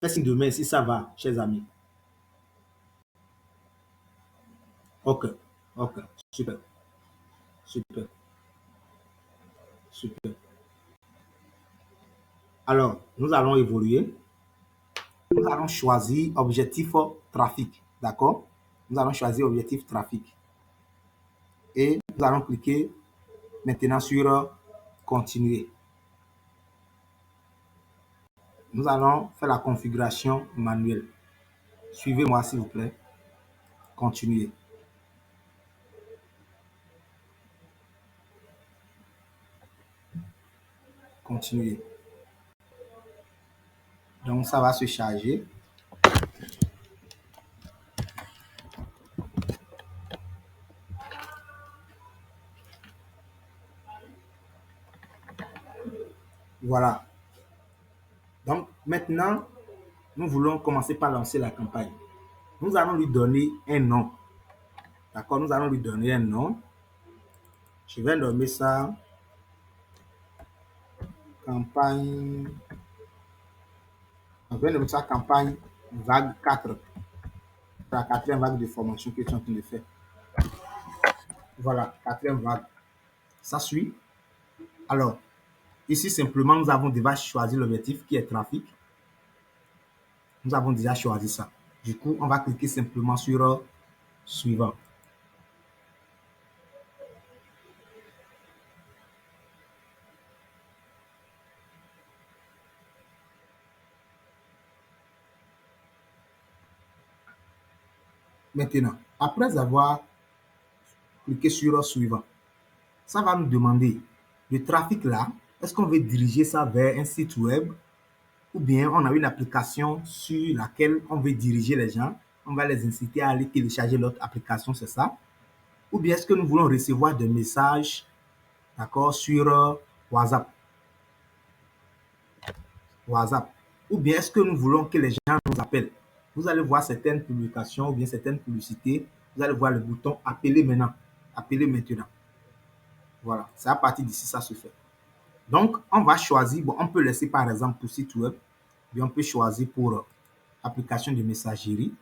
Faites signe de main si ça va, chers amis. Ok, ok, super, super, super. Alors, nous allons évoluer. Nous allons choisir objectif trafic, d'accord? Nous allons choisir objectif trafic. Et nous allons cliquer maintenant sur continuer. Nous allons faire la configuration manuelle. Suivez-moi s'il vous plaît. Continuer. Continuer. Donc ça va se charger. Voilà. Donc maintenant, nous voulons commencer par lancer la campagne. Nous allons lui donner un nom. D'accord? Nous allons lui donner un nom. Je vais nommer ça campagne. On va nommer ça campagne vague 4. La quatrième vague de formation que tu es en train de faire. Voilà, quatrième vague. Ça suit. Alors, ici simplement, nous avons déjà choisi l'objectif qui est trafic. Nous avons déjà choisi ça. Du coup, on va cliquer simplement sur suivant. Maintenant, après avoir cliqué sur suivant, ça va nous demander le trafic là. Est-ce qu'on veut diriger ça vers un site web ou bien on a une application sur laquelle on veut diriger les gens? On va les inciter à aller télécharger notre application, c'est ça? Ou bien est-ce que nous voulons recevoir des messages, d'accord, sur WhatsApp? WhatsApp. Ou bien est-ce que nous voulons que les gens nous appellent? Vous allez voir certaines publications ou bien certaines publicités. Vous allez voir le bouton appeler maintenant. Appeler maintenant. Voilà. C'est à partir d'ici ça se fait. Donc, on va choisir. Bon, on peut laisser par exemple pour site web. Bien, on peut choisir pour application de messagerie.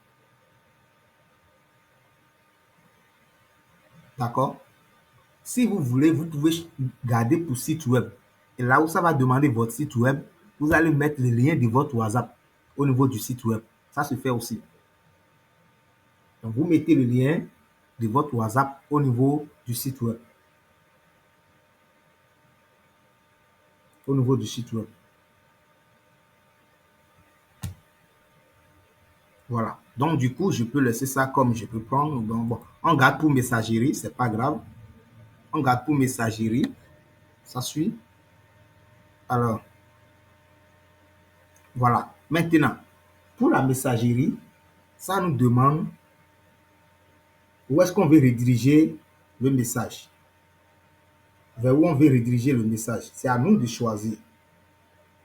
D'accord? Si vous voulez, vous pouvez garder pour site web. Et là où ça va demander votre site web, vous allez mettre le lien de votre WhatsApp au niveau du site web. Ça se fait aussi. Donc, vous mettez le lien de votre WhatsApp au niveau du site web. Au niveau du site web. Voilà. Donc, du coup, je peux laisser ça comme je peux prendre. Donc, bon, on garde pour messagerie, c'est pas grave. On garde pour messagerie. Ça suit. Alors, voilà. Maintenant, pour la messagerie, ça nous demande où est-ce qu'on veut rediriger le message. Vers où on veut rediriger le message. C'est à nous de choisir.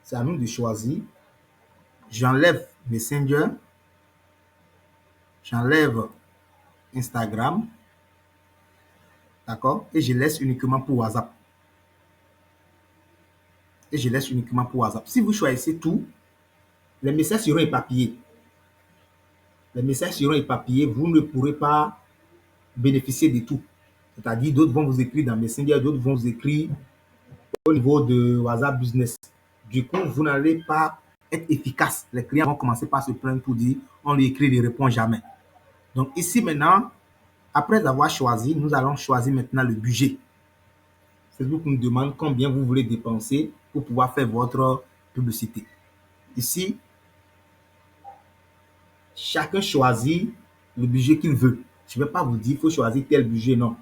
C'est à nous de choisir. J'enlève Messenger. J'enlève Instagram. D'accord? Et je laisse uniquement pour WhatsApp. Et je laisse uniquement pour WhatsApp. Si vous choisissez tout, les messages seront éparpillés. Les messages seront éparpillés, vous ne pourrez pas bénéficier de tout. C'est-à-dire, d'autres vont vous écrire dans Messenger, d'autres vont vous écrire au niveau de WhatsApp Business. Du coup, vous n'allez pas être efficace. Les clients vont commencer par se plaindre pour dire on lui écrit, il ne répond jamais. Donc ici maintenant, après avoir choisi, nous allons choisir maintenant le budget. Facebook nous demande combien vous voulez dépenser pour pouvoir faire votre publicité. Ici, chacun choisit le budget qu'il veut. Je ne vais pas vous dire qu'il faut choisir tel budget, non.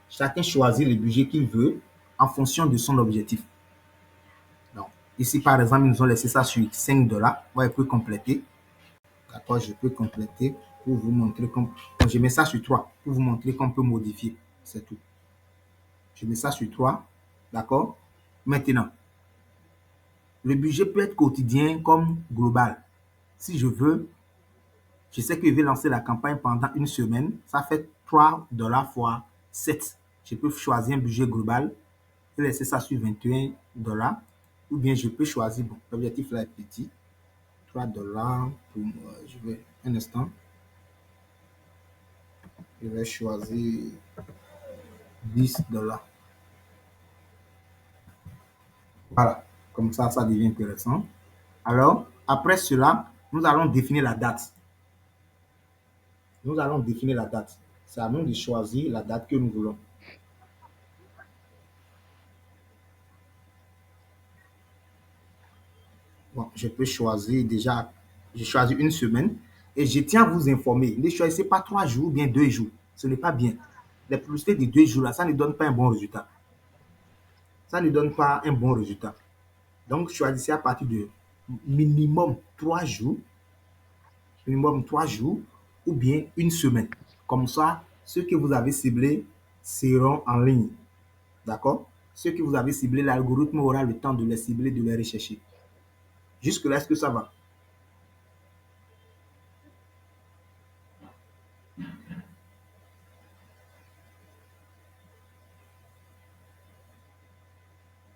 Chacun choisit le budget qu'il veut en fonction de son objectif. Donc, ici, par exemple, ils nous ont laissé ça sur $5. Moi, je peux compléter. D'accord, je peux compléter pour vous montrer comment. Je mets ça sur 3 pour vous montrer qu'on peut modifier. C'est tout. Je mets ça sur 3. D'accord. Maintenant, le budget peut être quotidien comme global. Si je veux, je sais que je vais lancer la campagne pendant une semaine. Ça fait $3 fois 7. Je peux choisir un budget global et laisser ça sur $21. Ou bien je peux choisir, bon, l'objectif là est petit. $3 pour moi. Je vais, un instant. Je vais choisir $10. Voilà. Comme ça devient intéressant. Alors, après cela, nous allons définir la date. Nous allons définir la date. C'est à nous de choisir la date que nous voulons. Bon, je peux choisir déjà, j'ai choisi une semaine et je tiens à vous informer. Ne choisissez pas 3 jours ou bien 2 jours. Ce n'est pas bien. Les publicités de 2 jours là, ça ne donne pas un bon résultat. Ça ne donne pas un bon résultat. Donc, choisissez à partir de minimum 3 jours, ou bien une semaine. Comme ça, ceux que vous avez ciblés seront en ligne. D'accord? Ceux que vous avez ciblés, l'algorithme aura le temps de les cibler, de les rechercher. Jusque-là, est-ce que ça va?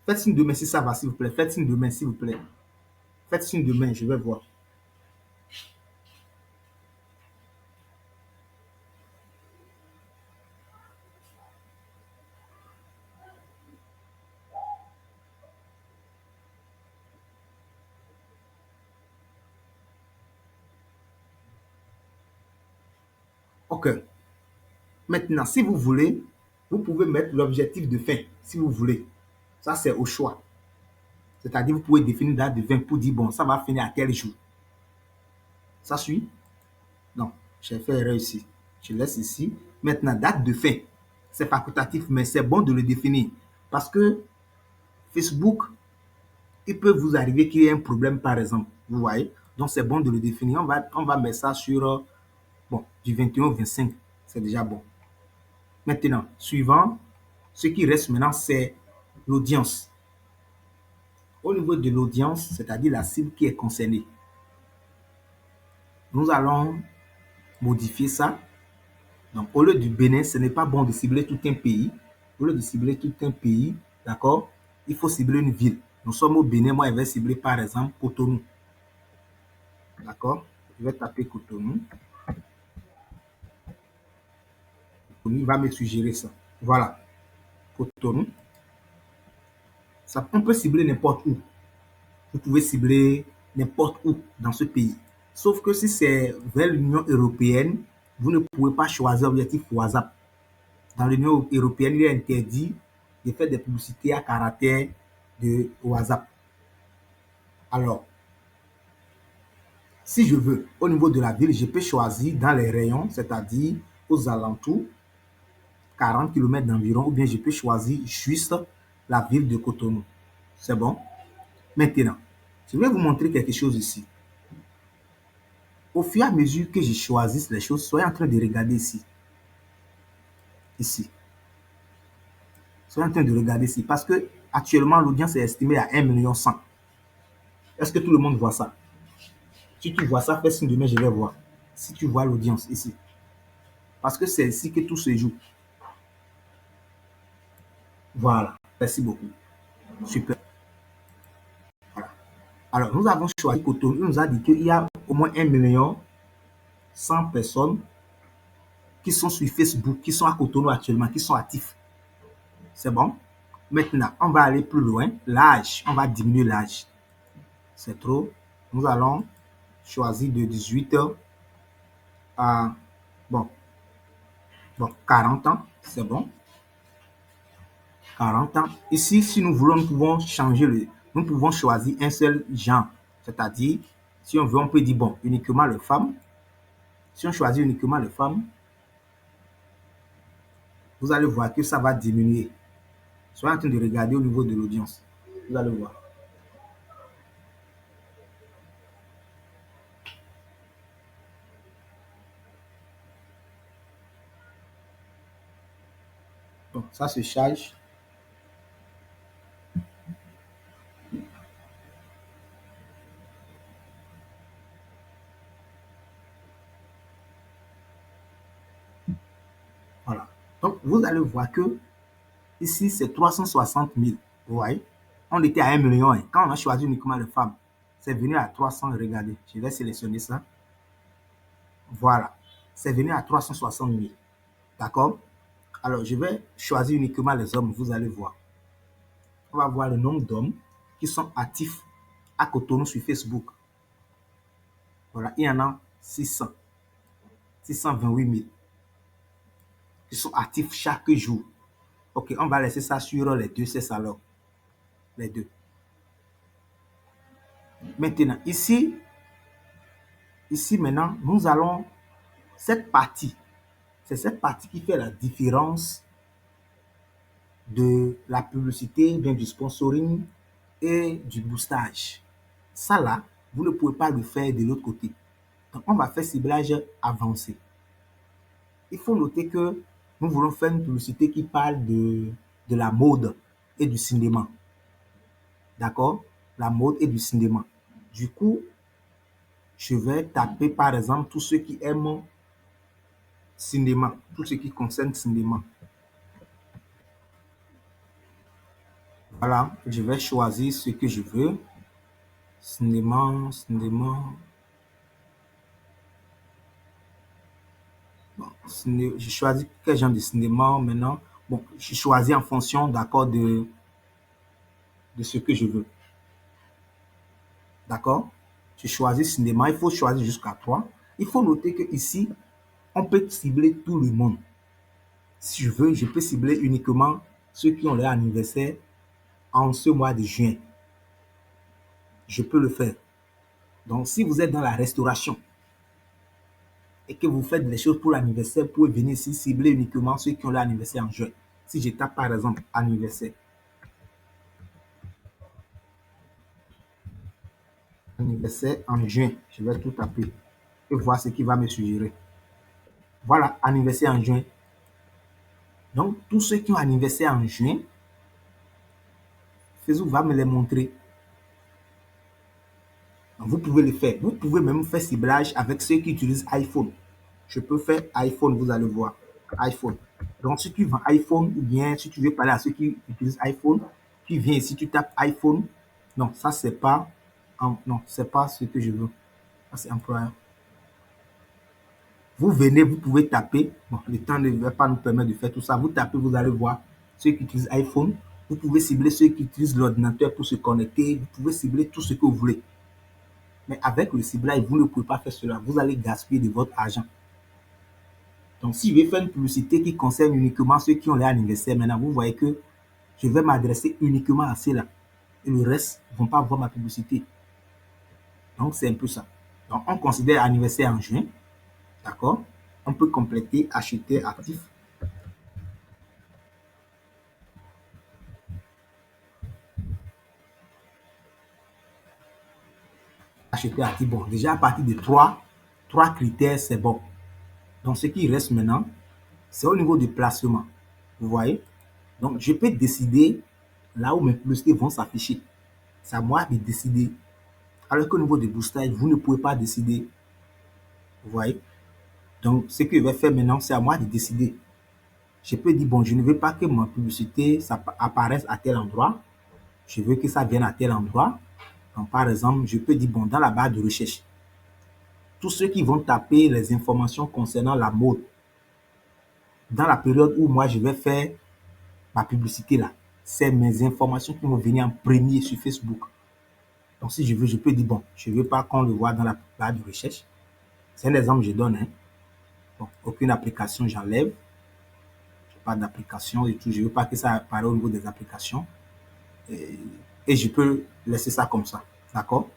Faites signe de main si ça va, s'il vous plaît. Faites signe de main, s'il vous plaît. Faites signe de main, je vais voir. OK. Maintenant, si vous voulez, vous pouvez mettre l'objectif de fin, si vous voulez. Ça, c'est au choix. C'est-à-dire, vous pouvez définir une date de fin pour dire, bon, ça va finir à quel jour. Ça suit? Non, j'ai fait erreur ici. Je laisse ici. Maintenant, date de fin. C'est facultatif, mais c'est bon de le définir. Parce que Facebook, il peut vous arriver qu'il y ait un problème, par exemple. Vous voyez? Donc, c'est bon de le définir. On va mettre ça sur, bon, du 21 au 25. C'est déjà bon. Maintenant, suivant, ce qui reste maintenant, c'est l'audience. Au niveau de l'audience, c'est-à-dire la cible qui est concernée, nous allons modifier ça. Donc, au lieu du Bénin, ce n'est pas bon de cibler tout un pays. Au lieu de cibler tout un pays, d'accord, il faut cibler une ville. Nous sommes au Bénin, moi, je vais cibler par exemple Cotonou. D'accord? Je vais taper Cotonou. Il va me suggérer ça. Voilà. Cotonou. Ça, on peut cibler n'importe où. Vous pouvez cibler n'importe où dans ce pays. Sauf que si c'est vers l'Union européenne, vous ne pouvez pas choisir l'objectif WhatsApp. Dans l'Union européenne, il est interdit de faire des publicités à caractère de WhatsApp. Alors, si je veux, au niveau de la ville, je peux choisir dans les rayons, c'est-à-dire aux alentours, 40 km d'environ, ou bien je peux choisir juste la ville de Cotonou. C'est bon? Maintenant, je vais vous montrer quelque chose ici. Au fur et à mesure que je choisis les choses, soyez en train de regarder ici. Ici. Soyez en train de regarder ici. Parce que actuellement, l'audience est estimée à 1,1 million. Est-ce que tout le monde voit ça? Si tu vois ça, fais signe de main, je vais voir. Si tu vois l'audience ici. Parce que c'est ici que tout se joue. Voilà. Merci beaucoup. Super. Voilà. Alors, nous avons choisi Cotonou. Il nous a dit qu'il y a au moins 1,5 million 100 personnes qui sont sur Facebook, qui sont à Cotonou actuellement, qui sont actifs. C'est bon? Maintenant, on va aller plus loin. L'âge, on va diminuer l'âge. C'est trop. Nous allons choisir de 18 à 40 ans. C'est bon? 40 ans. Ici, si nous voulons, nous pouvons changer nous pouvons choisir un seul genre. C'est-à-dire, si on veut, on peut dire, bon, uniquement les femmes. Si on choisit uniquement les femmes, vous allez voir que ça va diminuer. Soyez en train de regarder au niveau de l'audience. Vous allez voir. Donc, ça se charge. Voilà. Donc, vous allez voir que ici, c'est 360 000. Vous voyez? On était à 1 million. Hein. Quand on a choisi uniquement les femmes, c'est venu à 300. Regardez, je vais sélectionner ça. Voilà. C'est venu à 360 000. D'accord? Alors, je vais choisir uniquement les hommes. Vous allez voir. On va voir le nombre d'hommes qui sont actifs à Cotonou sur Facebook. Voilà, il y en a 628 000 qui sont actifs chaque jour. Ok, on va laisser ça sur les deux, c'est ça alors. Les deux. Maintenant, ici, maintenant, nous allons, cette partie, c'est cette partie qui fait la différence de la publicité, bien du sponsoring et du boostage. Ça là, vous ne pouvez pas le faire de l'autre côté. Donc, on va faire ciblage avancé. Il faut noter que nous voulons faire une publicité qui parle de la mode et du cinéma. D'accord? La mode et du cinéma. Du coup, je vais taper par exemple tous ceux qui aiment cinéma, tout ce qui concerne cinéma. Voilà, je vais choisir ce que je veux. Cinéma. Bon, je choisis quel genre de cinéma maintenant. Bon, je choisis en fonction, d'accord, de ce que je veux. D'accord? Je choisis cinéma. Il faut choisir jusqu'à 3. Il faut noter que ici, on peut cibler tout le monde. Si je veux, je peux cibler uniquement ceux qui ont leur anniversaire en ce mois de juin. Je peux le faire. Donc, si vous êtes dans la restauration et que vous faites des choses pour l'anniversaire, vous pouvez venir ici cibler uniquement ceux qui ont leur anniversaire en juin. Si je tape par exemple anniversaire. Anniversaire en juin, je vais tout taper et voir ce qui va me suggérer. Voilà, anniversaire en juin. Donc, tous ceux qui ont anniversaire en juin, Facebook va me les montrer. Donc, vous pouvez le faire. Vous pouvez même faire ciblage avec ceux qui utilisent iPhone. Je peux faire iPhone, vous allez voir. iPhone. Donc, si tu vends iPhone ou bien si tu veux parler à ceux qui utilisent iPhone, tu viens ici, tu tapes iPhone. Non, ça, c'est pas... non, c'est pas ce que je veux. Ça, c'est employeur. Vous venez, vous pouvez taper. Bon, le temps ne va pas nous permettre de faire tout ça. Vous tapez, vous allez voir ceux qui utilisent iPhone. Vous pouvez cibler ceux qui utilisent l'ordinateur pour se connecter. Vous pouvez cibler tout ce que vous voulez. Mais avec le ciblage, vous ne pouvez pas faire cela. Vous allez gaspiller de votre argent. Donc, si je vais faire une publicité qui concerne uniquement ceux qui ont leur anniversaire, maintenant, vous voyez que je vais m'adresser uniquement à ceux-là. Et le reste ne vont pas voir ma publicité. Donc, c'est un peu ça. Donc, on considère anniversaire en juin. D'accord? On peut compléter acheter actif. Acheter actif. Bon, déjà à partir de trois critères, c'est bon. Donc, ce qui reste maintenant, c'est au niveau du placement. Vous voyez? Donc, je peux décider là où mes publicités vont s'afficher. C'est à moi de décider. Alors qu'au niveau du boostage, vous ne pouvez pas décider. Vous voyez? Donc, ce que je vais faire maintenant, c'est à moi de décider. Je peux dire, bon, je ne veux pas que ma publicité ça apparaisse à tel endroit. Je veux que ça vienne à tel endroit. Donc, par exemple, je peux dire, bon, dans la barre de recherche, tous ceux qui vont taper les informations concernant la mode, dans la période où moi je vais faire ma publicité là, c'est mes informations qui vont venir en premier sur Facebook. Donc si je veux, je peux dire, bon, je ne veux pas qu'on le voit dans la barre de recherche. C'est un exemple que je donne. Hein. Donc, aucune application, j'enlève. Je n'ai pas d'application et tout. Je ne veux pas que ça apparaisse au niveau des applications. Et je peux laisser ça comme ça. D'accord?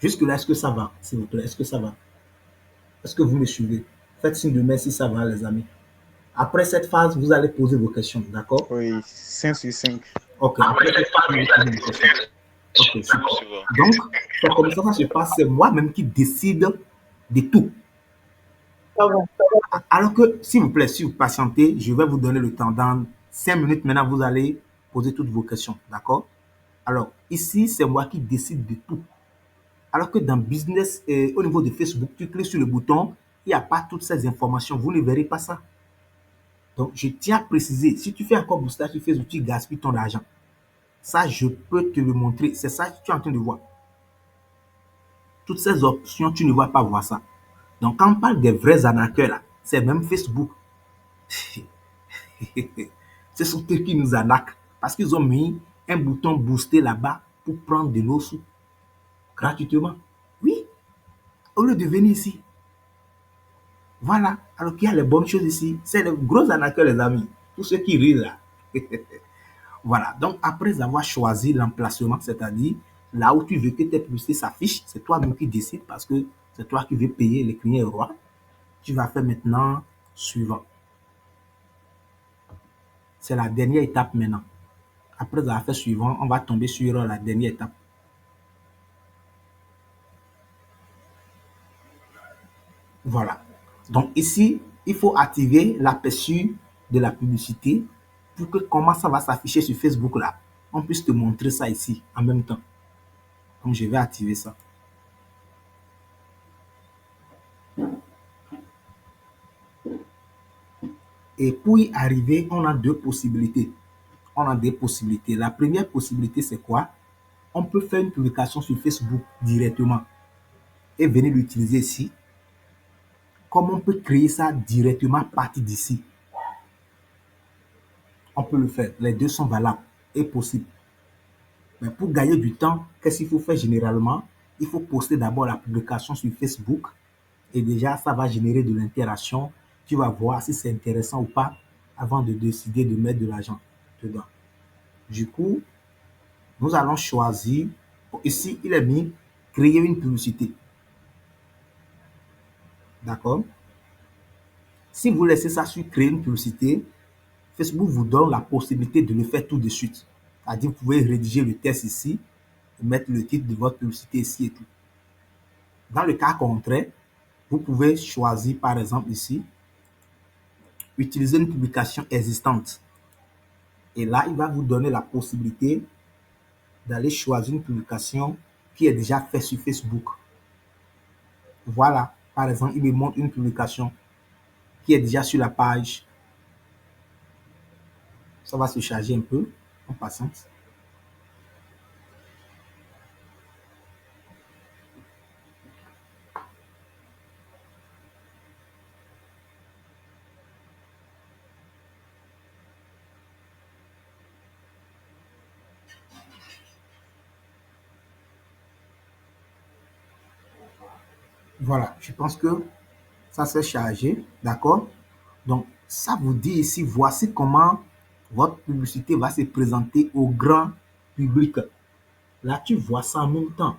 Jusque-là, est-ce que ça va, s'il vous plaît? Est-ce que ça va? Est-ce que vous me suivez? Faites signe de main si ça va, les amis. Après cette phase, vous allez poser vos questions. D'accord? Oui, 5 sur 5. Ok. Après cette phase, vous allez poser vos questions. Ok, super. Donc, c'est comme ça se passe. C'est moi-même qui décide de tout. Alors que, s'il vous plaît, si vous patientez, je vais vous donner le temps. Dans 5 minutes, maintenant, vous allez poser toutes vos questions. D'accord? Alors, ici, c'est moi qui décide de tout. Alors que dans Business, au niveau de Facebook, tu cliques sur le bouton, il n'y a pas toutes ces informations. Vous ne verrez pas ça. Donc, je tiens à préciser, si tu fais encore boostage sur Facebook, tu gaspilles ton argent. Ça, je peux te le montrer. C'est ça que tu es en train de voir. Toutes ces options, tu ne vas pas voir ça. Donc, quand on parle des vrais arnaqueurs, là, c'est même Facebook. Ce sont eux qui nous arnaquent. Parce qu'ils ont mis un bouton booster là-bas pour prendre de nos sous. Gratuitement. Oui. Au lieu de venir ici. Voilà. Alors qu'il y a les bonnes choses ici. C'est les gros arnaqueurs, les amis. Tous ceux qui rient là. Voilà. Donc, après avoir choisi l'emplacement, c'est-à-dire là où tu veux que tes publicités s'affichent, c'est toi-même qui décides parce que c'est toi qui veux payer les clients rois. Tu vas faire maintenant suivant. C'est la dernière étape maintenant. Après avoir fait suivant, on va tomber sur la dernière étape. Voilà. Donc ici, il faut activer l'aperçu de la publicité pour que comment ça va s'afficher sur Facebook là. On puisse te montrer ça ici en même temps. Donc je vais activer ça. Et pour y arriver, on a deux possibilités. La première possibilité, c'est quoi? On peut faire une publication sur Facebook directement et venir l'utiliser ici. Comme on peut créer ça directement à partir d'ici. On peut le faire. Les deux sont valables et possibles. Mais pour gagner du temps, qu'est-ce qu'il faut faire généralement? Il faut poster d'abord la publication sur Facebook. Et déjà, ça va générer de l'interaction. Tu vas voir si c'est intéressant ou pas avant de décider de mettre de l'argent dedans. Du coup, nous allons choisir. Ici, il est mis créer une publicité. D'accord? Si vous laissez ça sur créer une publicité, Facebook vous donne la possibilité de le faire tout de suite. C'est-à-dire, vous pouvez rédiger le texte ici, et mettre le titre de votre publicité ici et tout. Dans le cas contraire, vous pouvez choisir, par exemple ici, utiliser une publication existante. Et là, il va vous donner la possibilité d'aller choisir une publication qui est déjà faite sur Facebook. Voilà, par exemple, il me montre une publication qui est déjà sur la page. Ça va se charger un peu, en passant. Voilà, je pense que ça s'est chargé, d'accord? Donc, ça vous dit ici, voici comment votre publicité va se présenter au grand public. Là, tu vois ça en même temps.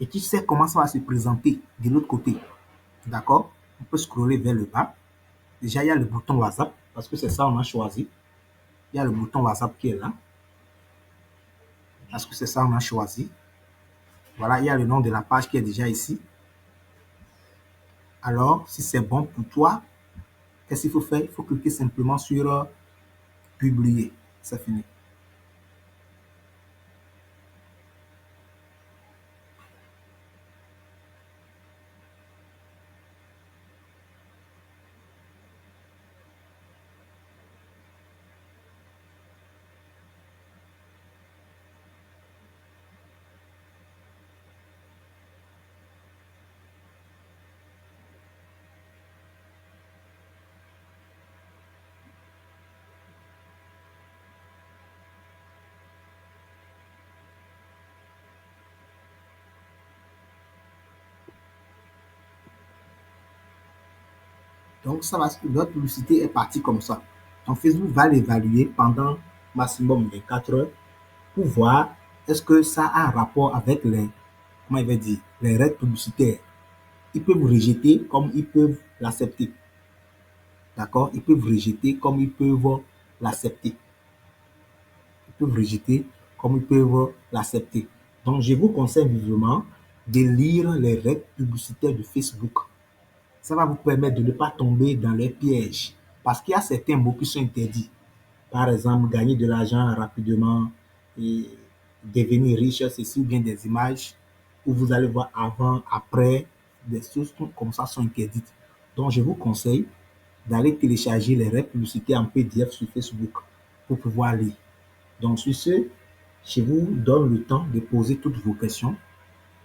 Et tu sais comment ça va se présenter de l'autre côté. D'accord? On peut scroller vers le bas. Déjà, il y a le bouton WhatsApp, parce que c'est ça qu'on a choisi. Il y a le bouton WhatsApp qui est là, parce que c'est ça qu'on a choisi. Voilà, il y a le nom de la page qui est déjà ici. Alors, si c'est bon pour toi, qu'est-ce qu'il faut faire? Il faut cliquer simplement sur publier. C'est fini. Donc, votre publicité est partie comme ça. Donc, Facebook va l'évaluer pendant maximum 24 heures pour voir est-ce que ça a un rapport avec comment il va dire, les règles publicitaires. Ils peuvent vous rejeter comme ils peuvent l'accepter. D'accord? Ils peuvent rejeter comme ils peuvent l'accepter. Ils peuvent rejeter comme ils peuvent l'accepter. Donc, je vous conseille vivement de lire les règles publicitaires de Facebook. Ça va vous permettre de ne pas tomber dans les pièges. Parce qu'il y a certains mots qui sont interdits. Par exemple, gagner de l'argent rapidement et devenir riche, ceci ou bien des images où vous allez voir avant, après, des choses comme ça sont interdites. Donc, je vous conseille d'aller télécharger les règles publicitaires en PDF sur Facebook pour pouvoir lire. Donc, sur ce, je vous donne le temps de poser toutes vos questions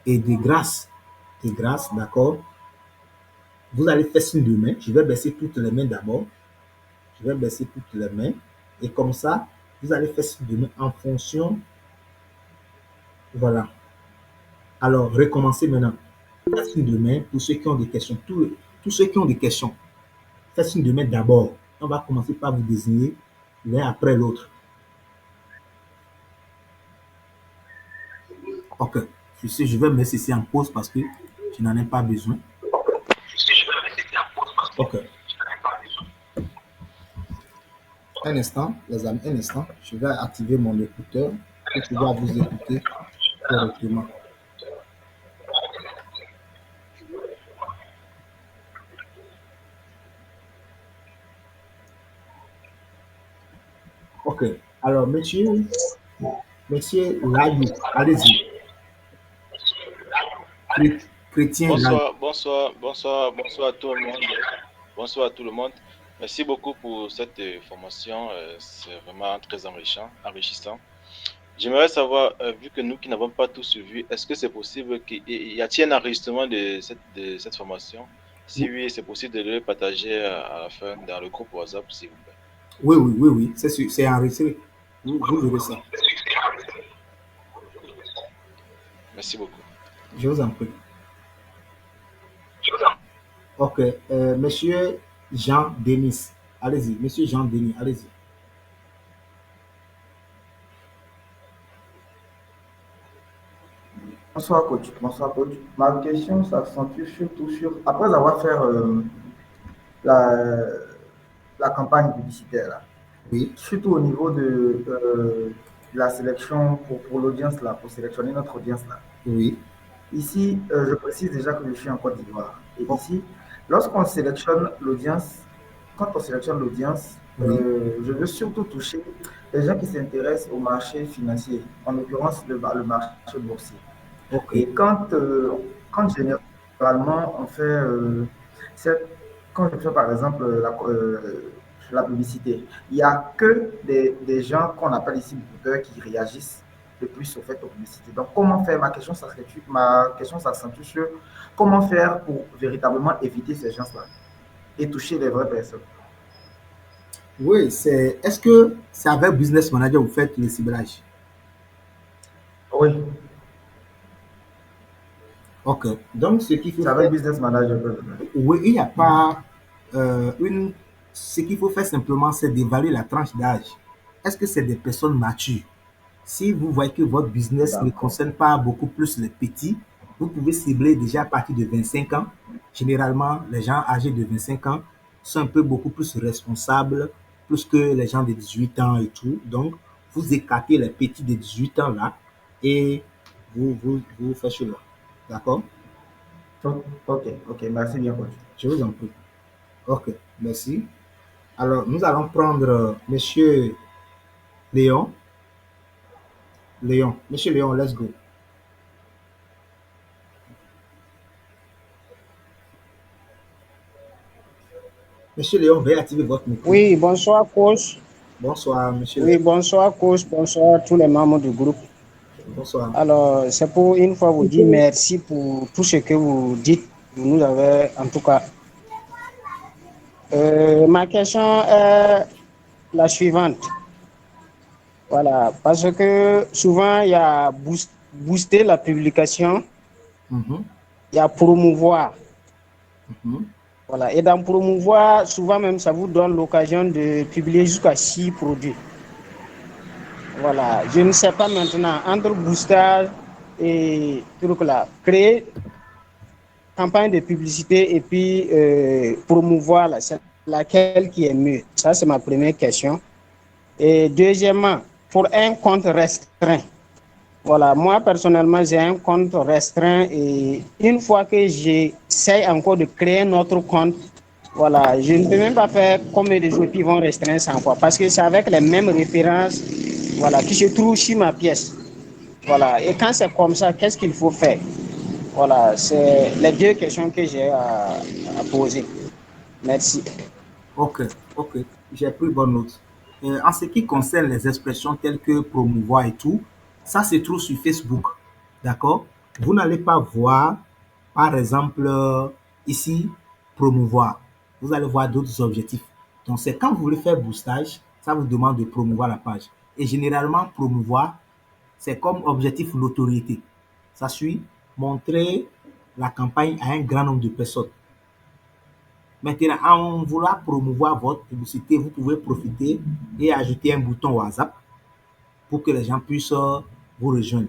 et de grâce, d'accord, vous allez faire signe de main. Je vais baisser toutes les mains d'abord. Je vais baisser toutes les mains. Et comme ça, vous allez faire signe de main en fonction. Voilà. Alors, recommencez maintenant. Faites signe de main pour ceux qui ont des questions. Tous ceux qui ont des questions, faites signe de main d'abord. On va commencer par vous désigner l'un après l'autre. Ok. Sur ce, je vais mettre ceci en pause parce que je n'en ai pas besoin. Ok. Un instant, les amis, un instant. Je vais activer mon écouteur pour pouvoir vous écouter correctement. Ok. Alors, monsieur Layou, allez-y. Chrétien Layou. Bonsoir à tout le monde. Bonsoir à tout le monde. Merci beaucoup pour cette formation. C'est vraiment très enrichissant. J'aimerais savoir, vu que nous qui n'avons pas tout suivi, est-ce que c'est possible y a-t-il un enregistrement de cette formation? Si oui, c'est possible de le partager à la fin dans le groupe WhatsApp, s'il vous plaît. Oui, c'est enregistré. Vous verrez ça. Merci beaucoup. Je vous en prie. Ok, monsieur Jean-Denis, allez-y. Monsieur Jean-Denis, allez-y. Bonsoir coach. Bonsoir coach. Ma question s'accentue surtout sur, après avoir fait la campagne publicitaire, là, oui, surtout au niveau de la sélection pour l'audience, là, pour sélectionner notre audience. Là. Oui. Ici, je précise déjà que je suis en Côte d'Ivoire. Et ici, lorsqu'on sélectionne l'audience, oui, je veux surtout toucher les gens qui s'intéressent au marché financier, en l'occurrence le marché boursier. Okay. Et quand généralement on fait quand je fais par exemple la publicité, il n'y a que des gens qu'on appelle ici booteurs qui réagissent le plus au fait aux publicités. Donc comment faire, ma question s'accentue sur comment faire pour véritablement éviter ces gens-là et toucher les vraies personnes. Oui, est-ce que c'est avec Business Manager que vous faites le ciblage? Oui. Ok, donc ce qu'il faut faire... avec Business Manager. Oui, il n'y a pas ce qu'il faut faire simplement, c'est d'évaluer la tranche d'âge. Est-ce que c'est des personnes matures? Si vous voyez que votre business ne concerne pas beaucoup plus les petits, vous pouvez cibler déjà à partir de 25 ans. Généralement, les gens âgés de 25 ans sont un peu beaucoup plus responsables, plus que les gens de 18 ans et tout. Donc, vous écartez les petits de 18 ans là et vous faites cela. D'accord? Ok, merci bien, coach. Je vous en prie. Ok, merci. Alors, nous allons prendre Monsieur Léon. Monsieur Léon, let's go. Monsieur Léon, veuillez activer votre micro. Oui, bonsoir, coach. Bonsoir, monsieur Oui, Léon. bonsoir, coach. Bonsoir à tous les membres du groupe. Bonsoir. Alors, c'est pour une fois vous dire merci pour tout ce que vous dites. Vous nous avez, en tout cas. Ma question est la suivante. Voilà, parce que souvent, il y a booster la publication, il y a promouvoir. Voilà. Et dans promouvoir, souvent même, ça vous donne l'occasion de publier jusqu'à 6 produits. Voilà. Je ne sais pas maintenant, entre boostage et truc là, créer campagne de publicité et puis promouvoir, là, c'est laquelle qui est mieux? Ça, c'est ma première question. Et deuxièmement, pour un compte restreint, voilà, moi personnellement, j'ai un compte restreint et une fois que j'essaie encore de créer un autre compte, voilà, je ne peux même pas faire combien de jours qui vont restreindre 100 fois parce que c'est avec les mêmes références, voilà, qui se trouvent sur ma pièce. Voilà, et quand c'est comme ça, qu'est-ce qu'il faut faire? Voilà, c'est les deux questions que j'ai à poser. Merci. Ok, ok, j'ai pris bonne note. En ce qui concerne les expressions telles que promouvoir et tout, ça se trouve sur Facebook, d'accord? Vous n'allez pas voir, par exemple, ici, promouvoir. Vous allez voir d'autres objectifs. Donc, c'est quand vous voulez faire boostage, ça vous demande de promouvoir la page. Et généralement, promouvoir, c'est comme objectif notoriété. Ça suit montrer la campagne à un grand nombre de personnes. Maintenant, en vouloir promouvoir votre publicité, vous pouvez profiter et ajouter un bouton WhatsApp pour que les gens puissent vous rejoindre.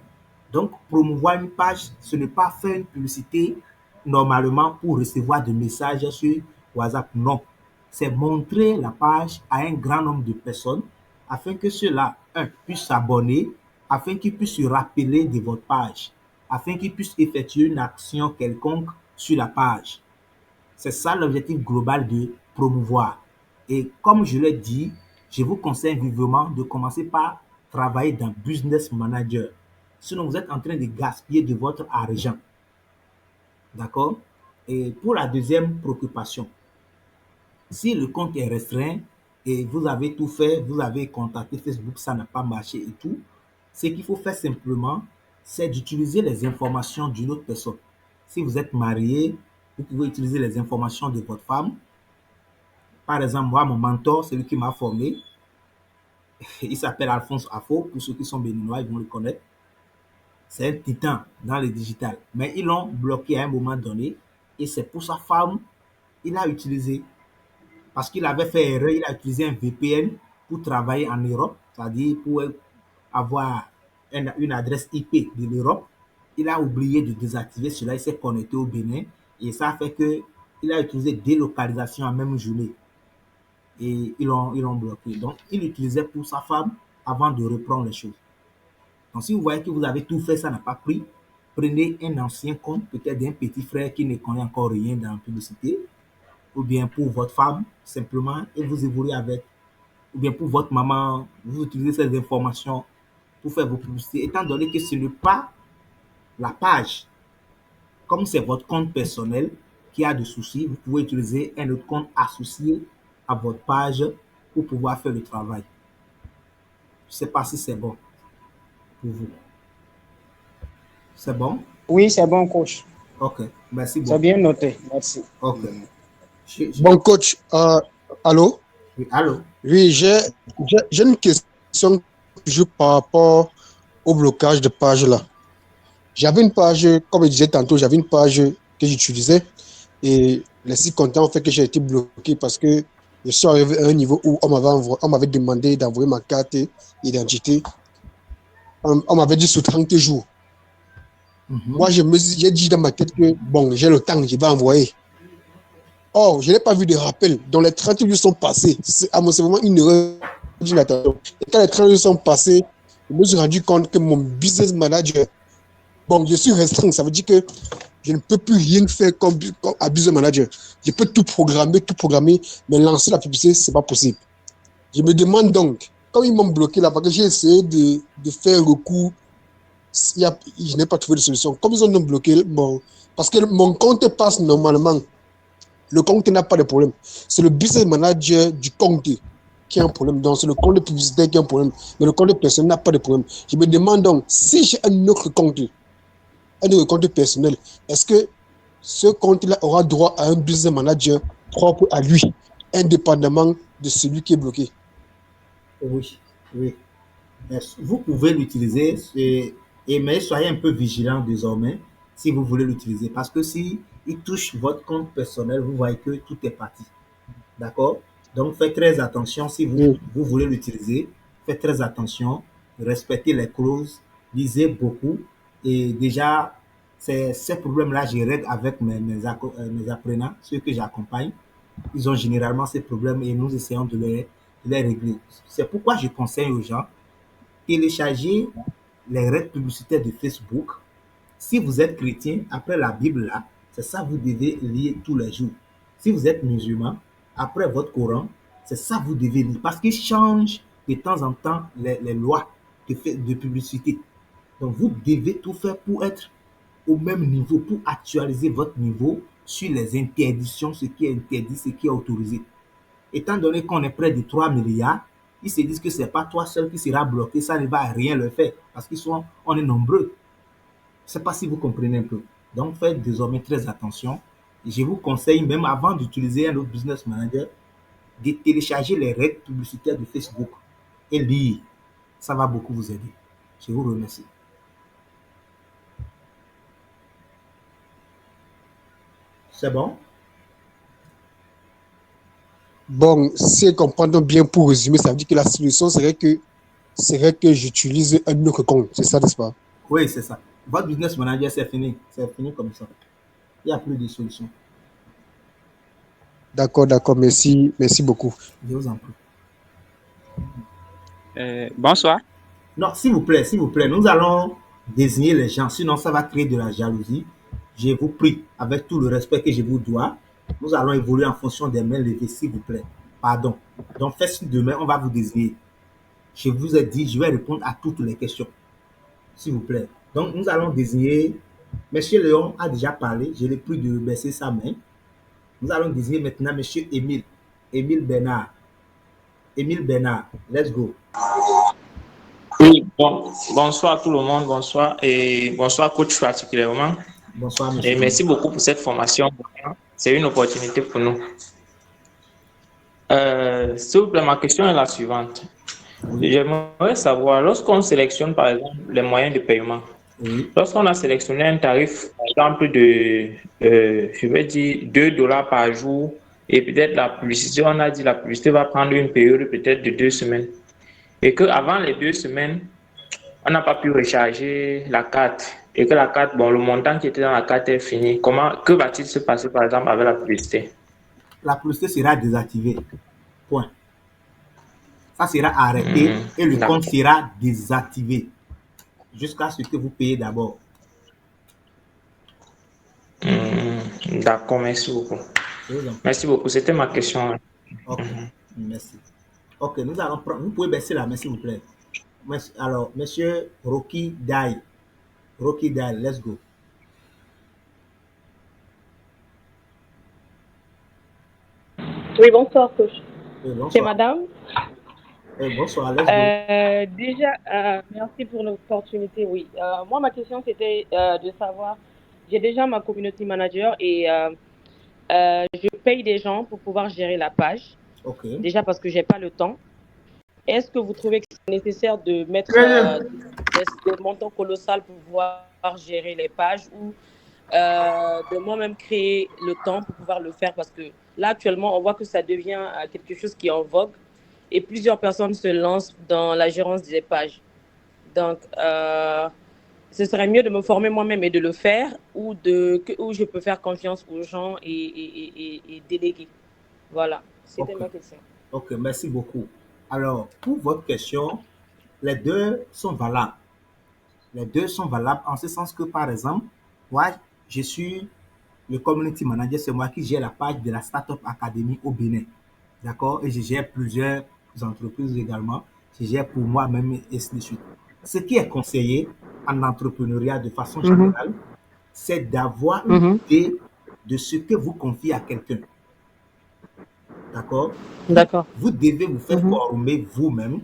Donc, promouvoir une page, ce n'est pas faire une publicité normalement pour recevoir des messages sur WhatsApp. Non, c'est montrer la page à un grand nombre de personnes afin que ceux-là, puissent s'abonner, afin qu'ils puissent se rappeler de votre page, afin qu'ils puissent effectuer une action quelconque sur la page. C'est ça l'objectif global de promouvoir. Et comme je l'ai dit, je vous conseille vivement de commencer par travailler dans Business Manager. Sinon, vous êtes en train de gaspiller de votre argent. D'accord? Et pour la deuxième préoccupation, si le compte est restreint et vous avez tout fait, vous avez contacté Facebook, ça n'a pas marché et tout, ce qu'il faut faire simplement, c'est d'utiliser les informations d'une autre personne. Si vous êtes marié, vous pouvez utiliser les informations de votre femme. Par exemple, moi, mon mentor, celui qui m'a formé, il s'appelle Alphonse Afo. Pour ceux qui sont béninois, ils vont le connaître. C'est un titan dans le digital. Mais ils l'ont bloqué à un moment donné. Et c'est pour sa femme, il a utilisé. Parce qu'il avait fait erreur, il a utilisé un VPN pour travailler en Europe. C'est-à-dire pour avoir une adresse IP de l'Europe. Il a oublié de désactiver cela. Il s'est connecté au Bénin. Et ça fait qu'il a utilisé délocalisation en même journée. Et ils l'ont bloqué. Donc, il l'utilisait pour sa femme avant de reprendre les choses. Donc, si vous voyez que vous avez tout fait, ça n'a pas pris, prenez un ancien compte, peut-être d'un petit frère qui ne connaît encore rien dans la publicité, ou bien pour votre femme, simplement, et vous évoluez avec, ou bien pour votre maman, vous utilisez ces informations pour faire vos publicités, étant donné que ce n'est pas la page, comme c'est votre compte personnel qui a des soucis, vous pouvez utiliser un autre compte associé à votre page pour pouvoir faire le travail. Je ne sais pas si c'est bon pour vous. C'est bon? Oui, c'est bon, coach. Ok, merci beaucoup. C'est bien noté. Merci. Ok. Bon, coach, allô? Oui, allô? Oui, j'ai une question toujours par rapport au blocage de page là. J'avais une page, comme je disais tantôt, j'avais une page que j'utilisais et les 6 contents ont fait que j'ai été bloqué parce que je suis arrivé à un niveau où on m'avait demandé d'envoyer ma carte d'identité. On m'avait dit sous 30 jours. Moi, j'ai dit dans ma tête que bon, j'ai le temps, je vais envoyer. Or, je n'ai pas vu de rappel. Donc, les 30 jours sont passés. C'est vraiment une erreur d'inattention. Et quand les 30 jours sont passés, je me suis rendu compte que mon business manager, bon, je suis restreint. Ça veut dire que je ne peux plus rien faire comme un business manager. Je peux tout programmer, mais lancer la publicité, ce n'est pas possible. Je me demande donc, quand ils m'ont bloqué là, parce que j'ai essayé de faire recours, je n'ai pas trouvé de solution. Comme ils ont bloqué, bon, parce que mon compte passe normalement. Le compte n'a pas de problème. C'est le business manager du compte qui a un problème. Donc, c'est le compte de publicité qui a un problème. Mais le compte personnel n'a pas de problème. Je me demande donc, si j'ai un autre compte personnel, est-ce que ce compte-là aura droit à un business manager propre à lui, indépendamment de celui qui est bloqué? Oui, oui. Vous pouvez l'utiliser, mais soyez un peu vigilant désormais si vous voulez l'utiliser. Parce que si il touche votre compte personnel, vous voyez que tout est parti. D'accord? Donc, faites très attention si vous voulez l'utiliser. Faites très attention, respectez les clauses, lisez beaucoup. Et déjà, ces problèmes-là, je règle avec mes apprenants, ceux que j'accompagne. Ils ont généralement ces problèmes et nous essayons de les régler. C'est pourquoi je conseille aux gens, télécharger les règles publicitaires de Facebook. Si vous êtes chrétien, après la Bible, là, c'est ça que vous devez lire tous les jours. Si vous êtes musulman, après votre Coran, c'est ça que vous devez lire. Parce qu'ils changent de temps en temps les lois de publicité. Donc, vous devez tout faire pour être au même niveau, pour actualiser votre niveau sur les interdictions, ce qui est interdit, ce qui est autorisé. Étant donné qu'on est près de 3 milliards, ils se disent que ce n'est pas toi seul qui sera bloqué, ça ne va rien leur faire, parce qu'on est nombreux. Je ne sais pas si vous comprenez un peu. Donc, faites désormais très attention. Et je vous conseille, même avant d'utiliser un autre business manager, de télécharger les règles publicitaires de Facebook et lire. Ça va beaucoup vous aider. Je vous remercie. C'est bon? Bon, si comprendre bien pour résumer, ça veut dire que la solution serait que j'utilise un autre compte. C'est ça, n'est-ce pas? Oui, c'est ça. Votre business manager, c'est fini. C'est fini comme ça. Il n'y a plus de solution. D'accord. Merci beaucoup. Je vous en prie. Bonsoir. Non, s'il vous plaît, nous allons désigner les gens, sinon ça va créer de la jalousie. Je vous prie, avec tout le respect que je vous dois, nous allons évoluer en fonction des mains levées, s'il vous plaît. Pardon. Donc, faites ce demain, on va vous désigner. Je vous ai dit, je vais répondre à toutes les questions. S'il vous plaît. Donc, nous allons désigner. Monsieur Léon a déjà parlé, je l'ai pris de baisser sa main. Nous allons désigner maintenant Monsieur Émile. Émile Bernard. Émile Bernard, let's go. Oui, bonsoir tout le monde, bonsoir et bonsoir coach particulièrement. Bonsoir monsieur. Et merci beaucoup pour cette formation. C'est une opportunité pour nous. S'il vous plaît, ma question est la suivante. J'aimerais savoir, lorsqu'on sélectionne par exemple les moyens de paiement, lorsqu'on a sélectionné un tarif par exemple de, je vais dire $2 par jour, et peut-être la publicité, on a dit la publicité va prendre une période peut-être de 2 semaines. Et qu'avant les 2 semaines, on n'a pas pu recharger la carte. Et que la carte, bon, le montant qui était dans la carte est fini. Que va-t-il se passer par exemple avec la publicité? La publicité sera désactivée. Point. Ça sera arrêté et le compte sera désactivé jusqu'à ce que vous payez d'abord. D'accord, merci beaucoup. Merci beaucoup, c'était ma question. Ok, merci. Ok, nous allons prendre. Vous pouvez baisser la main, s'il vous plaît. Alors, monsieur Rocky Dai. Rocky Dai, let's go. Oui, bonsoir, coach. Oui, bonsoir. C'est madame. Oui, bonsoir, let's go. Déjà, merci pour l'opportunité, oui. Moi, ma question, c'était de savoir, j'ai déjà ma community manager et je paye des gens pour pouvoir gérer la page. Okay. Déjà parce que je n'ai pas le temps. Est-ce que vous trouvez que c'est nécessaire de mettre des montants colossaux pour pouvoir gérer les pages ou de moi-même créer le temps pour pouvoir le faire? Parce que là, actuellement, on voit que ça devient quelque chose qui est en vogue et plusieurs personnes se lancent dans la gérance des pages. Donc, ce serait mieux de me former moi-même et de le faire ou je peux faire confiance aux gens et déléguer. Voilà, c'était ma question. Ok, merci beaucoup. Alors, pour votre question, les deux sont valables. Les deux sont valables en ce sens que, par exemple, moi, je suis le community manager, c'est moi qui gère la page de la Startup Academy au Bénin. D'accord? Et je gère plusieurs entreprises également. Je gère pour moi-même et ainsi de suite. Ce qui est conseillé en entrepreneuriat de façon générale, c'est d'avoir une idée de ce que vous confiez à quelqu'un. D'accord? D'accord. Vous devez vous faire former vous-même.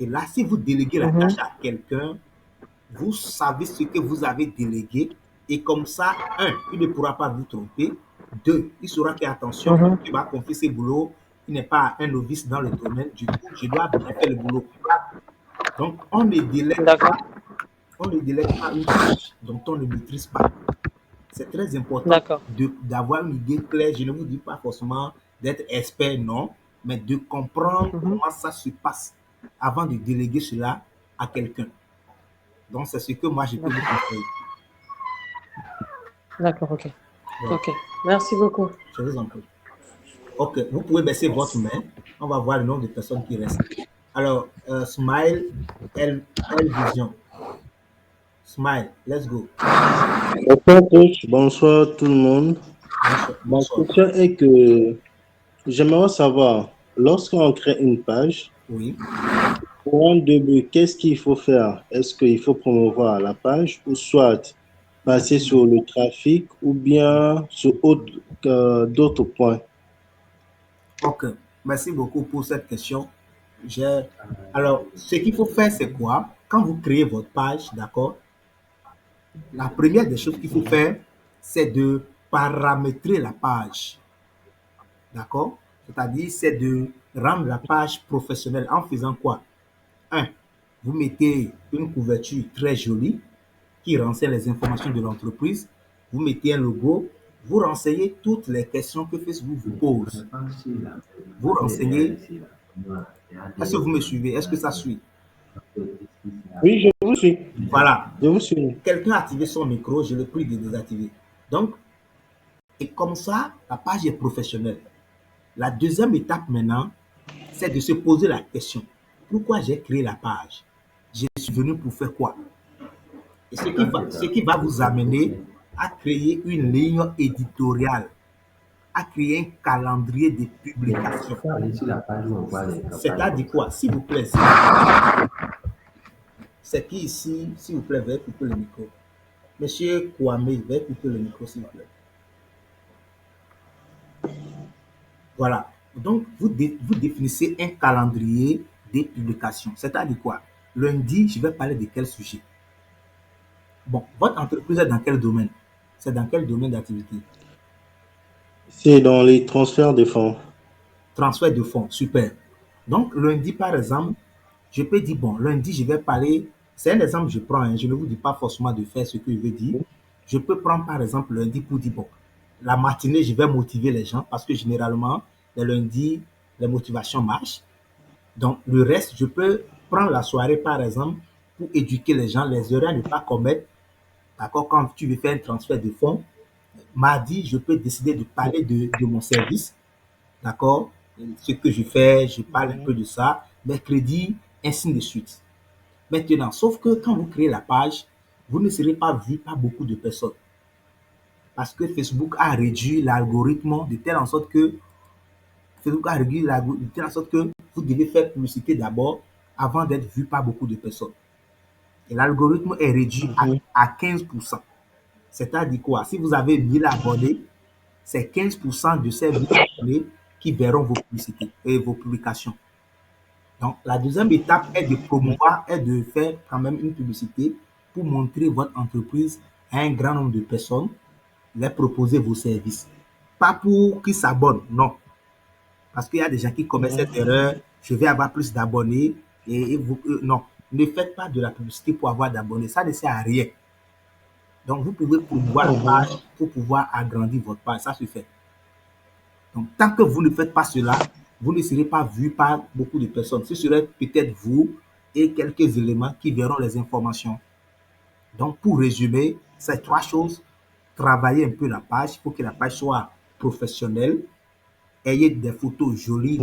Et là, si vous déléguez la tâche à quelqu'un, vous savez ce que vous avez délégué. Et comme ça, il ne pourra pas vous tromper. 2, il saura que, attention, il va confier ses boulots. Il n'est pas un novice dans le domaine. Du coup, je dois bien faire le boulot. Donc, on ne délègue pas une tâche dont on ne maîtrise pas. C'est très important D'accord. d'avoir une idée claire. Je ne vous dis pas forcément d'être expert, non, mais de comprendre comment ça se passe avant de déléguer cela à quelqu'un. Donc, c'est ce que moi, je peux vous conseiller. D'accord, ok. Voilà. Ok. Merci beaucoup. Je vous en prie. Ok, vous pouvez baisser votre main. On va voir le nombre de personnes qui restent. Alors, Smile, L Vision. Smile, let's go. Bonsoir coach, bonsoir tout le monde. Ma Bonsoir. question est que j'aimerais savoir, lorsqu'on crée une page, Oui. pour un début, qu'est-ce qu'il faut faire? Est-ce qu'il faut promouvoir la page ou soit passer sur le trafic ou bien sur d'autres points? Ok, merci beaucoup pour cette question. Alors, ce qu'il faut faire, c'est quoi? Quand vous créez votre page, d'accord, la première des choses qu'il faut faire, c'est de paramétrer la page. D'accord? C'est-à-dire, c'est de rendre la page professionnelle en faisant quoi? Un, vous mettez une couverture très jolie qui renseigne les informations de l'entreprise. Vous mettez un logo, vous renseignez toutes les questions que Facebook vous pose. Vous renseignez. Est-ce que vous me suivez? Est-ce que ça suit? Oui, je vous suis. Voilà. Je vous suis. Quelqu'un a activé son micro, je le prie de désactiver. Donc, et comme ça, la page est professionnelle. La deuxième étape maintenant, c'est de se poser la question. Pourquoi j'ai créé la page? Je suis venu pour faire quoi? Et ce qui va vous amener à créer une ligne éditoriale, à créer un calendrier de publication. C'est-à-dire quoi? S'il vous plaît, c'est qui ici, s'il vous plaît, veuillez couper le micro. Monsieur Kwame, veuillez couper le micro, s'il vous plaît. Voilà. Donc, vous définissez un calendrier de publication. C'est-à-dire quoi? Lundi, je vais parler de quel sujet? Bon, votre entreprise est dans quel domaine? C'est dans quel domaine d'activité? C'est dans les transferts de fonds. Transfert de fonds, super. Donc, lundi, par exemple, je peux dire, bon, lundi, je vais parler, c'est un exemple que je prends, hein, je ne vous dis pas forcément de faire ce que je veux dire. Je peux prendre, par exemple, lundi pour dire, bon, la matinée, je vais motiver les gens parce que généralement, le lundi, les motivations marchent. Donc, le reste, je peux prendre la soirée, par exemple, pour éduquer les gens, les erreurs à ne pas commettre. D'accord, quand tu veux faire un transfert de fonds, mardi, je peux décider de parler de mon service. D'accord, ce que je fais, je parle un peu de ça. Mercredi, ainsi de suite. Maintenant, sauf que quand vous créez la page, vous ne serez pas vu par beaucoup de personnes. Parce que Facebook a réduit l'algorithme de telle en sorte que vous devez faire publicité d'abord avant d'être vu par beaucoup de personnes. Et l'algorithme est réduit à 15%. C'est-à-dire quoi? Si vous avez 1000 abonnés, c'est 15% de ces 1000 abonnés qui verront vos publicités et vos publications. Donc, la deuxième étape est de promouvoir, est de faire quand même une publicité pour montrer votre entreprise à un grand nombre de personnes, leur proposer vos services. Pas pour qu'ils s'abonnent, non. Parce qu'il y a des gens qui commettent cette erreur, je vais avoir plus d'abonnés, et vous, non. Ne faites pas de la publicité pour avoir d'abonnés, ça ne sert à rien. Donc, vous pouvez promouvoir la page pour pouvoir agrandir votre page, ça se fait. Donc, tant que vous ne faites pas cela, vous ne serez pas vu par beaucoup de personnes. Ce serait peut-être vous et quelques éléments qui verront les informations. Donc, pour résumer, ces trois choses, travaillez un peu la page pour que la page soit professionnelle. Ayez des photos jolies,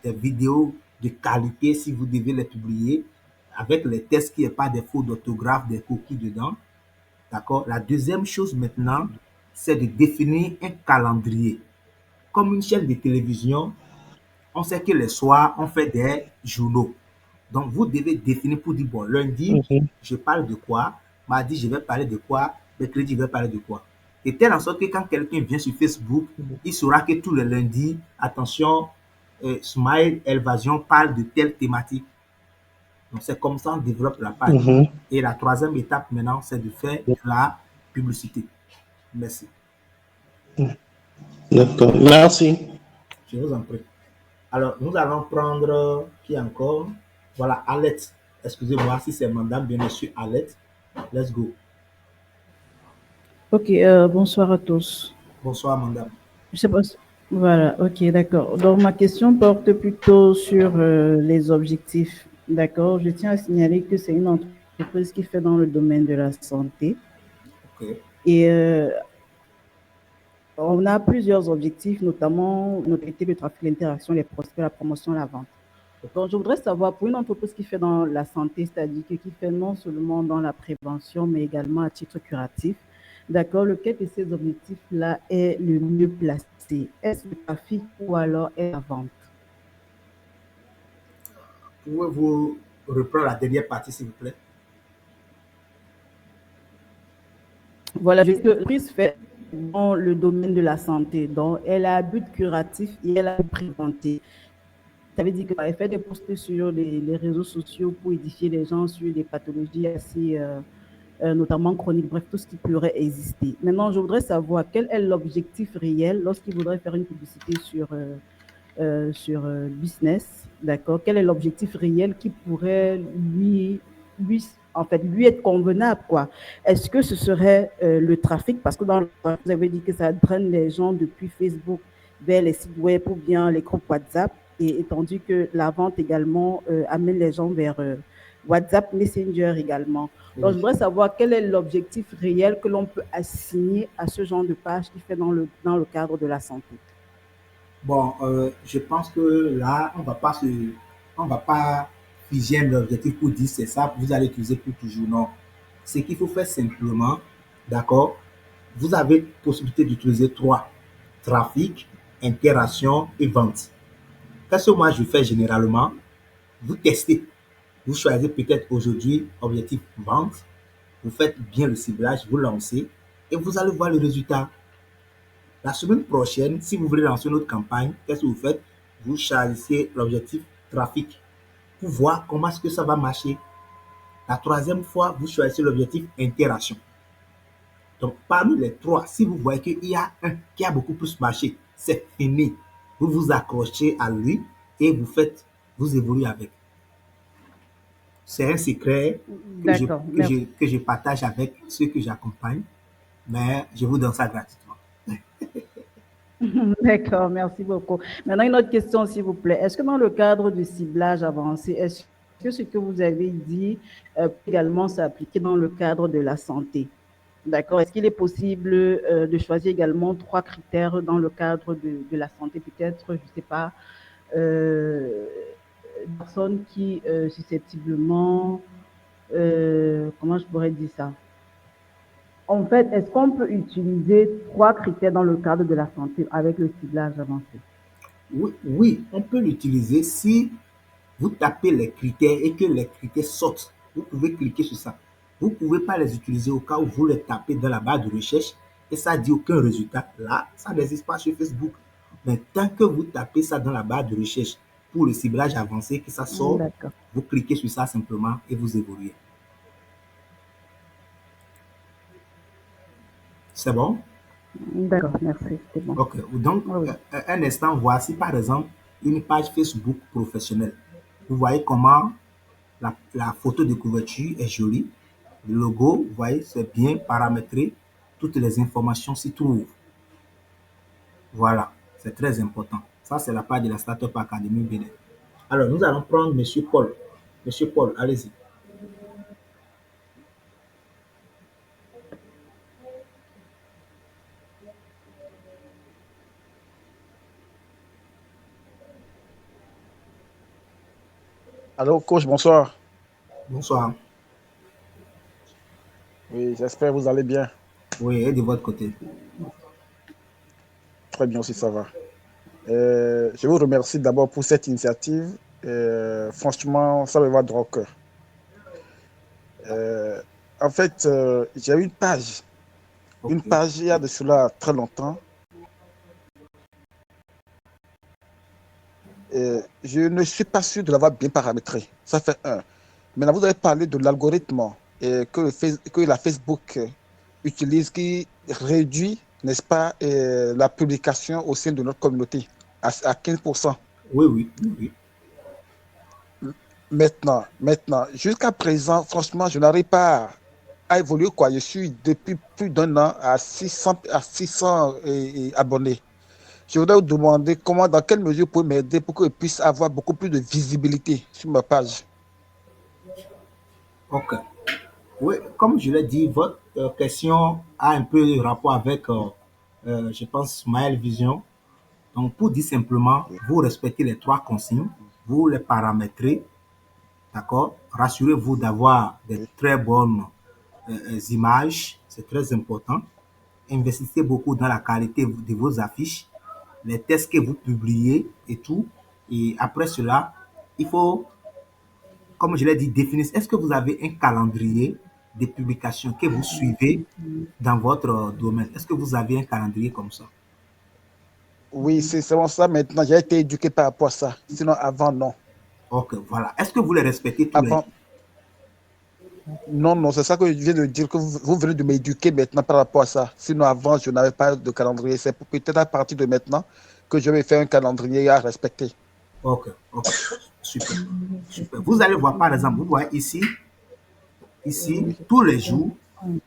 des vidéos de qualité si vous devez les publier, avec les textes qui n'y ait pas des fautes d'orthographe, des cookies dedans. D'accord? La deuxième chose maintenant, c'est de définir un calendrier. Comme une chaîne de télévision, on sait que les soirs, on fait des journaux. Donc, vous devez définir pour dire, bon, lundi, je parle de quoi, mardi, je vais parler de quoi, mercredi, je vais parler de quoi. Et telle en sorte que quand quelqu'un vient sur Facebook, il saura que tous les lundis, attention, Smile Elvasion parle de telle thématique. Donc, c'est comme ça qu'on développe la page. Et la troisième étape maintenant, c'est de faire de la publicité. Merci. D'accord, merci. Je vous en prie. Alors, nous allons prendre qui encore? Voilà, Alette. Excusez-moi si c'est madame, bien monsieur Alette. Let's go. Ok, bonsoir à tous. Bonsoir, madame. Je sais pas voilà, ok, d'accord. Donc, ma question porte plutôt sur les objectifs. D'accord. Je tiens à signaler que c'est une entreprise qui fait dans le domaine de la santé. Ok. Et on a plusieurs objectifs, notamment notoriété, le trafic, l'interaction, les prospects, la promotion, la vente. Donc, je voudrais savoir, pour une entreprise qui fait dans la santé, c'est-à-dire qui fait non seulement dans la prévention, mais également à titre curatif, d'accord, lequel de ces objectifs-là est le mieux placé? Est-ce le trafic ou alors est la vente? Pouvez-vous reprendre la dernière partie, s'il vous plaît? Voilà, l'entreprise fait dans le domaine de la santé, donc elle a un but curatif et elle a un but préventif. Ça veut dire qu'elle fait des posts sur les réseaux sociaux pour édifier les gens sur des pathologies assez, notamment chroniques, bref, tout ce qui pourrait exister. Maintenant, je voudrais savoir quel est l'objectif réel lorsqu'il voudrait faire une publicité sur business, d'accord? Quel est l'objectif réel qui pourrait en fait, lui être convenable, quoi? Est-ce que ce serait le trafic? Parce que vous avez dit que ça draine les gens depuis Facebook vers les sites web ou bien les groupes WhatsApp, et tandis que la vente également amène les gens vers WhatsApp Messenger également. Donc, je voudrais savoir quel est l'objectif réel que l'on peut assigner à ce genre de page qui fait dans le cadre de la santé. Bon, je pense que là, on va pas figer un objectif pour dire c'est ça, vous allez utiliser pour toujours. Non. Ce qu'il faut faire simplement, d'accord, vous avez possibilité d'utiliser 3: trafic, interaction et vente. Qu'est-ce que moi je fais généralement? Vous testez. Vous choisissez peut-être aujourd'hui objectif vente, vous faites bien le ciblage, vous lancez et vous allez voir le résultat. La semaine prochaine, si vous voulez lancer une autre campagne, qu'est-ce que vous faites? Vous choisissez l'objectif trafic pour voir comment est-ce que ça va marcher. La troisième fois, vous choisissez l'objectif interaction. Donc, parmi les trois, si vous voyez qu'il y a un qui a beaucoup plus marché, c'est fini. Vous vous accrochez à lui et vous évoluez avec. C'est un secret que je partage avec ceux que j'accompagne, mais je vous donne ça gratuitement. D'accord, merci beaucoup. Maintenant, une autre question, s'il vous plaît. Est-ce que dans le cadre du ciblage avancé, est-ce que ce que vous avez dit peut également s'appliquer dans le cadre de la santé? D'accord. Est-ce qu'il est possible de choisir également 3 critères dans le cadre de la santé? Peut-être, je ne sais pas, personnes qui susceptiblement, comment je pourrais dire ça? En fait, est-ce qu'on peut utiliser 3 critères dans le cadre de la santé avec le ciblage avancé? Oui, on peut l'utiliser si vous tapez les critères et que les critères sortent. Vous pouvez cliquer sur ça. Vous ne pouvez pas les utiliser au cas où vous les tapez dans la barre de recherche et ça ne dit aucun résultat. Là, ça n'existe pas sur Facebook. Mais tant que vous tapez ça dans la barre de recherche pour le ciblage avancé, que ça sort, vous cliquez sur ça simplement et vous évoluez. C'est bon? D'accord, merci. C'est bon. Ok, donc un instant, voici par exemple une page Facebook professionnelle. Vous voyez comment la photo de couverture est jolie. Le logo, vous voyez, c'est bien paramétré. Toutes les informations s'y trouvent. Voilà, c'est très important. Ça, c'est la page de la Startup Academy Bénin. Alors, nous allons prendre M. Paul. M. Paul, allez-y. Allô, coach, bonsoir. Bonsoir. Oui, j'espère que vous allez bien. Oui, et de votre côté? Très bien aussi, ça va. Je vous remercie d'abord pour cette initiative. Franchement, ça me va droit au cœur. En fait, j'ai eu une page. Une page il y a de cela très longtemps. Je ne suis pas sûr de l'avoir bien paramétré. Ça fait un. Maintenant, vous avez parlé de l'algorithme que la Facebook utilise qui réduit, n'est-ce pas, la publication au sein de notre communauté à 15%. Oui. Maintenant, jusqu'à présent, franchement, je n'arrive pas a évolué, quoi. Je suis depuis plus d'un an à 600 abonnés. Je voudrais vous demander dans quelle mesure vous pouvez m'aider pour que je puisse avoir beaucoup plus de visibilité sur ma page. Ok. Oui, comme je l'ai dit, votre question a un peu de rapport avec, je pense, Smile Vision. Donc, pour dire simplement, vous respectez les 3 consignes, vous les paramétrez, d'accord? Rassurez-vous d'avoir des très bonnes images, c'est très important. Investissez beaucoup dans la qualité de vos affiches, les textes que vous publiez et tout. Et après cela, il faut, comme je l'ai dit, définir. Est-ce que vous avez un calendrier de publications que vous suivez dans votre domaine? Est-ce que vous avez un calendrier comme ça? Oui, c'est bon ça maintenant. J'ai été éduqué par rapport à ça. Sinon, avant, non. Ok, voilà. Est-ce que vous les respectez tous les jours? Non, c'est ça que je viens de dire, que vous venez de m'éduquer maintenant par rapport à ça. Sinon, avant, je n'avais pas de calendrier. C'est peut-être à partir de maintenant que je vais faire un calendrier à respecter. Ok, super, super. Vous allez voir, par exemple, vous voyez ici, tous les jours,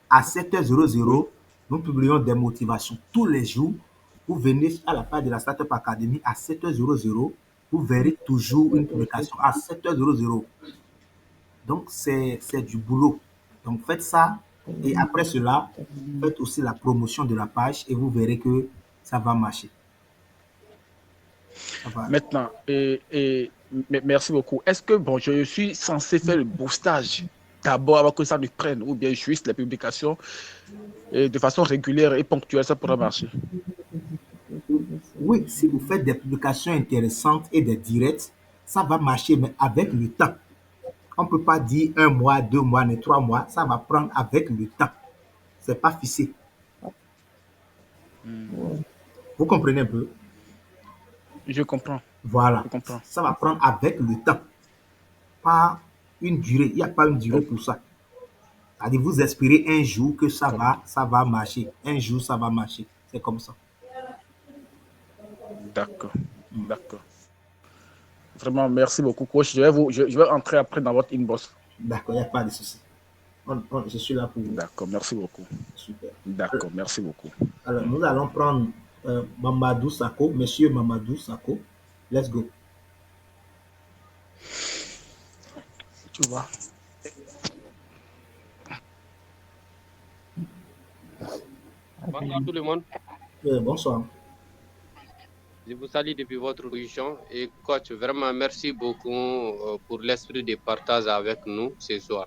à 7h00, nous publions des motivations. Tous les jours, vous venez à la page de la Startup Academy à 7h00, vous verrez toujours une publication à 7h00. Donc, c'est du boulot. Donc, faites ça et après cela, faites aussi la promotion de la page et vous verrez que ça va marcher. Maintenant, merci beaucoup. Est-ce que je suis censé faire le boostage d'abord avant que ça me prenne ou bien juste les publications de façon régulière et ponctuelle, ça pourra marcher? Oui, si vous faites des publications intéressantes et des directs, ça va marcher, mais avec le temps. On ne peut pas dire 1 mois, 2 mois, mais 3 mois. Ça va prendre avec le temps. Ce n'est pas fixé. Vous comprenez un peu? Je comprends. Voilà. Ça va prendre avec le temps. Pas une durée. Il n'y a pas une durée pour ça. C'est-à-dire, vous espérez un jour que ça va marcher. Un jour, ça va marcher. C'est comme ça. D'accord. Vraiment, merci beaucoup, coach. Je vais entrer après dans votre inbox. D'accord, il n'y a pas de souci. Je suis là pour vous. D'accord, merci beaucoup. Super. D'accord, merci beaucoup. Alors, nous allons prendre Mamadou Sako. Monsieur Mamadou Sako. Let's go. Tu vois. Bonsoir tout le monde. Bonsoir. Je vous salue depuis votre position et coach, vraiment merci beaucoup pour l'esprit de partage avec nous ce soir.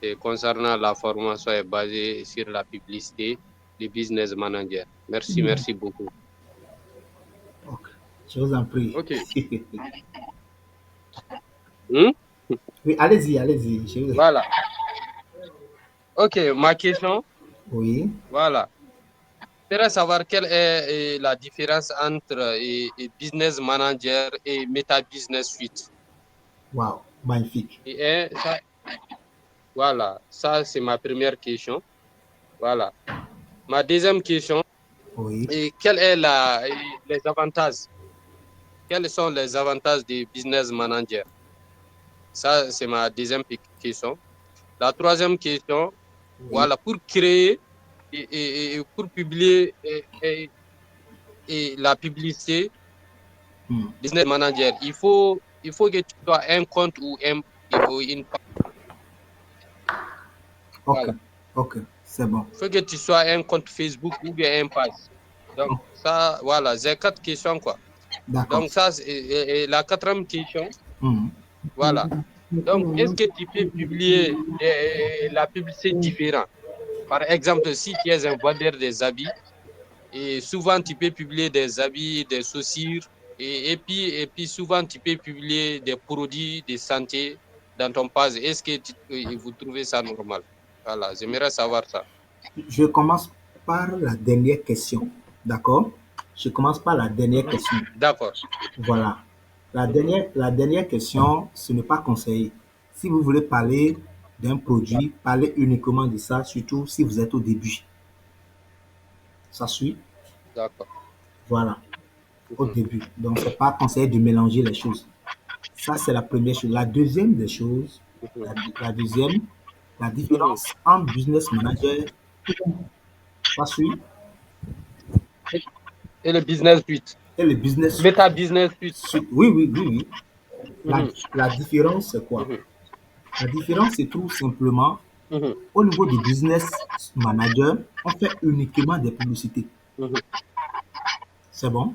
Et concernant la formation est basée sur la publicité du business manager. Merci beaucoup. Ok, je vous en prie. Ok. Oui, allez-y. Voilà. Ok, ma question. Oui. Voilà. Je voudrais savoir quelle est la différence entre business manager et meta business suite. Wow, magnifique. Voilà, ça c'est ma première question. Voilà. Ma deuxième question. Oui. Et quels sont les avantages du business manager? Ça c'est ma deuxième question. La troisième question, voilà, pour créer et pour publier la publicité, business manager, il faut que tu sois un compte ou une page. Ok, c'est bon. Il faut que tu sois un compte Facebook ou bien un page. Donc, ça, voilà, j'ai 4 questions, quoi. Donc, ça, c'est la quatrième question. Voilà. Donc, est-ce que tu peux publier la publicité différente? Par exemple, si tu es un vendeur des habits, et souvent tu peux publier des habits, des chaussures, et puis souvent tu peux publier des produits de santé dans ton page. Est-ce que vous trouvez ça normal? Voilà, j'aimerais savoir ça. Je commence par la dernière question, d'accord? Je commence par la dernière question. D'accord. Voilà. La dernière question, ce n'est pas conseillé. Si vous voulez parler d'un produit, parlez uniquement de ça, surtout si vous êtes au début. Ça suit? D'accord. Voilà. Au début. Donc, ce n'est pas conseillé de mélanger les choses. Ça, c'est la première chose. La deuxième des choses, La différence entre business manager, pas celui, et le business suite. Et le business suite. Meta business suite. Oui. La différence, c'est quoi? La différence, c'est tout simplement au niveau du business manager, on fait uniquement des publicités. C'est bon?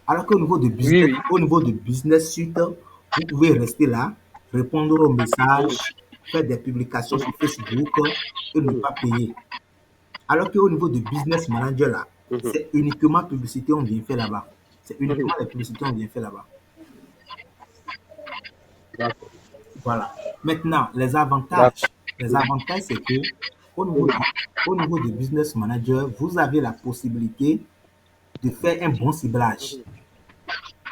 Alors qu'au niveau de business, au niveau de business suite, vous pouvez rester là, répondre aux messages, faire des publications sur Facebook et ne pas payer. Alors qu'au niveau de business manager là, c'est uniquement publicité, on vient faire là-bas. C'est uniquement la publicité, on vient faire là-bas. Voilà. Maintenant, les avantages. Les avantages, c'est que au niveau du business manager, vous avez la possibilité de faire un bon ciblage,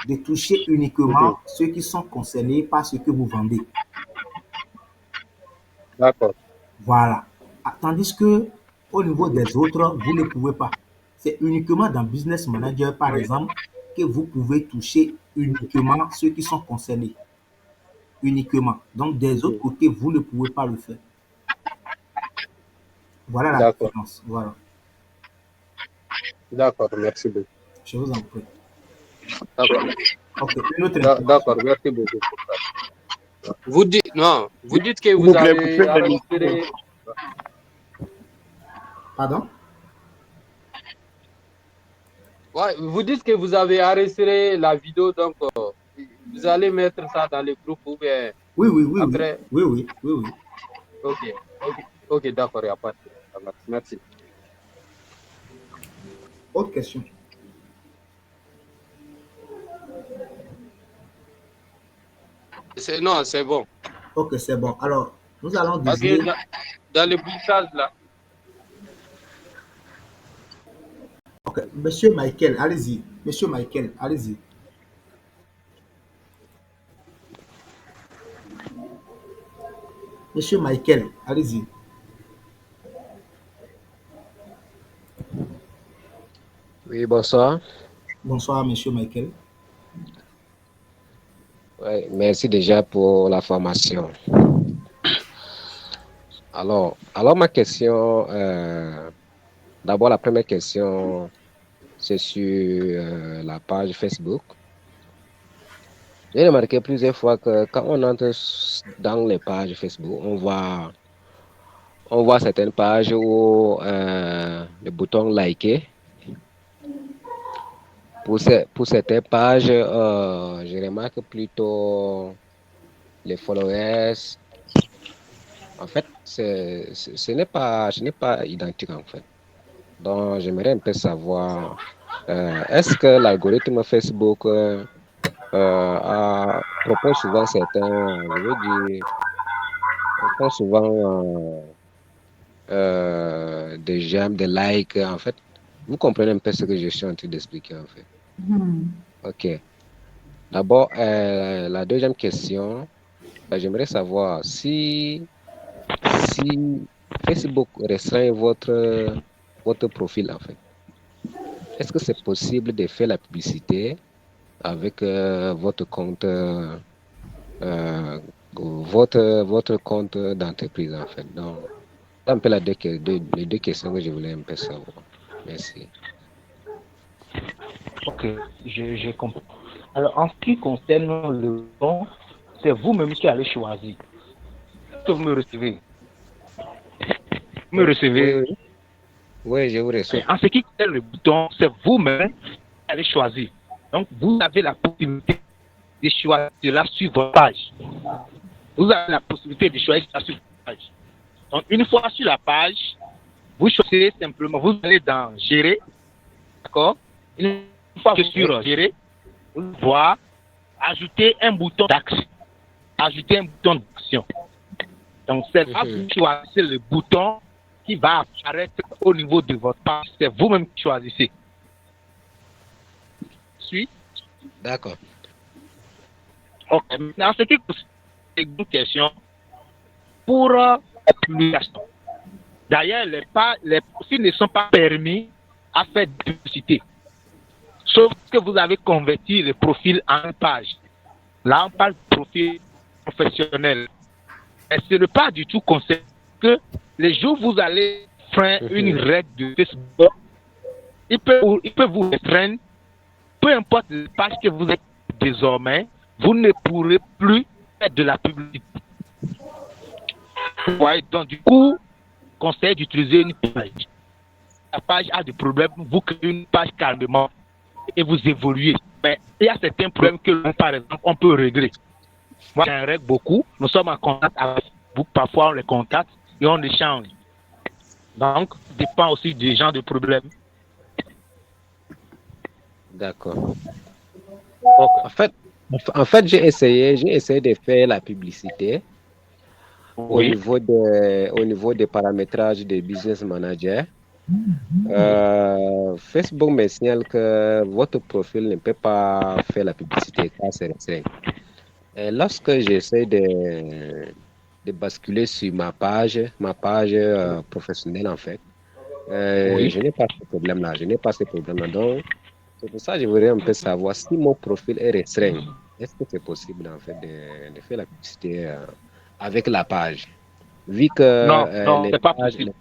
de toucher uniquement ceux qui sont concernés par ce que vous vendez. D'accord. Voilà. Tandis que au niveau des autres, vous ne pouvez pas. C'est uniquement dans Business Manager, par exemple, que vous pouvez toucher uniquement ceux qui sont concernés. Uniquement. Donc, des autres côtés, vous ne pouvez pas le faire. Voilà la différence. Voilà. D'accord, merci beaucoup. Je vous en prie. D'accord. Ok, une autre D'accord, merci beaucoup. Vous dites que vous avez enregistré... Pardon? Ouais, vous dites que vous avez enregistré la vidéo, donc vous allez mettre ça dans le groupe ou bien... Oui. Après... Oui. Ok, d'accord, il n'y a pas de problème. Merci. Autre question? Non, c'est bon. Ok, c'est bon. Alors, nous allons désigner... Dans le bouchage, là. Ok, Monsieur Michael, allez-y. Monsieur Michael, allez-y. Monsieur Michael, allez-y. Oui, bonsoir. Bonsoir, Monsieur Michael. Ouais, merci déjà pour la formation. Alors ma question, d'abord la première question, c'est sur la page Facebook. J'ai remarqué plusieurs fois que quand on entre dans les pages Facebook, on voit certaines pages où le bouton liker. Pour certaines pages, je remarque plutôt les followers. En fait, ce n'est pas identique en fait. Donc, j'aimerais un peu savoir, est-ce que l'algorithme Facebook propose souvent certains, je veux dire, font souvent des j'aime, des likes, en fait. Vous comprenez un peu ce que je suis en train d'expliquer en fait. Ok. D'abord, la deuxième question, j'aimerais savoir si Facebook restreint votre profil en fait. Est-ce que c'est possible de faire la publicité avec votre compte votre compte d'entreprise en fait? Donc, c'est un peu les deux questions que je voulais un peu savoir. Merci. Ok, je comprends. Alors, en ce qui concerne le bouton, c'est vous-même qui allez choisir. Est-ce que vous me recevez? Vous me recevez? Oui, je vous reçois. En ce qui concerne le bouton, c'est vous-même qui allez choisir. Donc, vous avez la possibilité de choisir cela sur votre page. Vous avez la possibilité de choisir cela sur votre page. Donc, une fois sur la page, vous choisissez simplement, vous allez dans Gérer, d'accord? Une fois sur Gérer, vous voyez ajouter un bouton d'action. Ajouter un bouton d'action. Donc, c'est là que vous choisissez le bouton qui va apparaître au niveau de votre page. C'est vous-même qui choisissez. Suis? D'accord. Ok. Maintenant, ce qui concerne une question pour la publication. D'ailleurs, les profils ne sont pas permis à faire de publicité. Sauf que vous avez converti le profil en page. Là, on parle de profil professionnel. Et ce n'est pas du tout conseillé que les jours où vous allez faire une règle de Facebook, il peut vous restreindre, peu importe la page que vous êtes désormais, vous ne pourrez plus faire de la publicité. Ouais, donc du coup, conseille d'utiliser une page. La page a des problèmes, vous créez une page calmement et vous évoluez. Mais il y a certains problèmes que, par exemple, on peut régler. Moi, j'en règle beaucoup. Nous sommes en contact avec vous. Parfois, on les contacte et on échange. Donc, ça dépend aussi des gens de problèmes. D'accord. En fait, j'ai essayé de faire la publicité au niveau des paramétrages des business managers. Facebook me signale que votre profil ne peut pas faire la publicité car c'est restreint. Et lorsque j'essaie de basculer sur ma page professionnelle en fait, je n'ai pas ce problème-là. Donc, c'est pour ça que je voudrais un peu savoir si mon profil est restreint. Est-ce que c'est possible en fait de faire la publicité avec la page? Vu que non, c'est pas possible.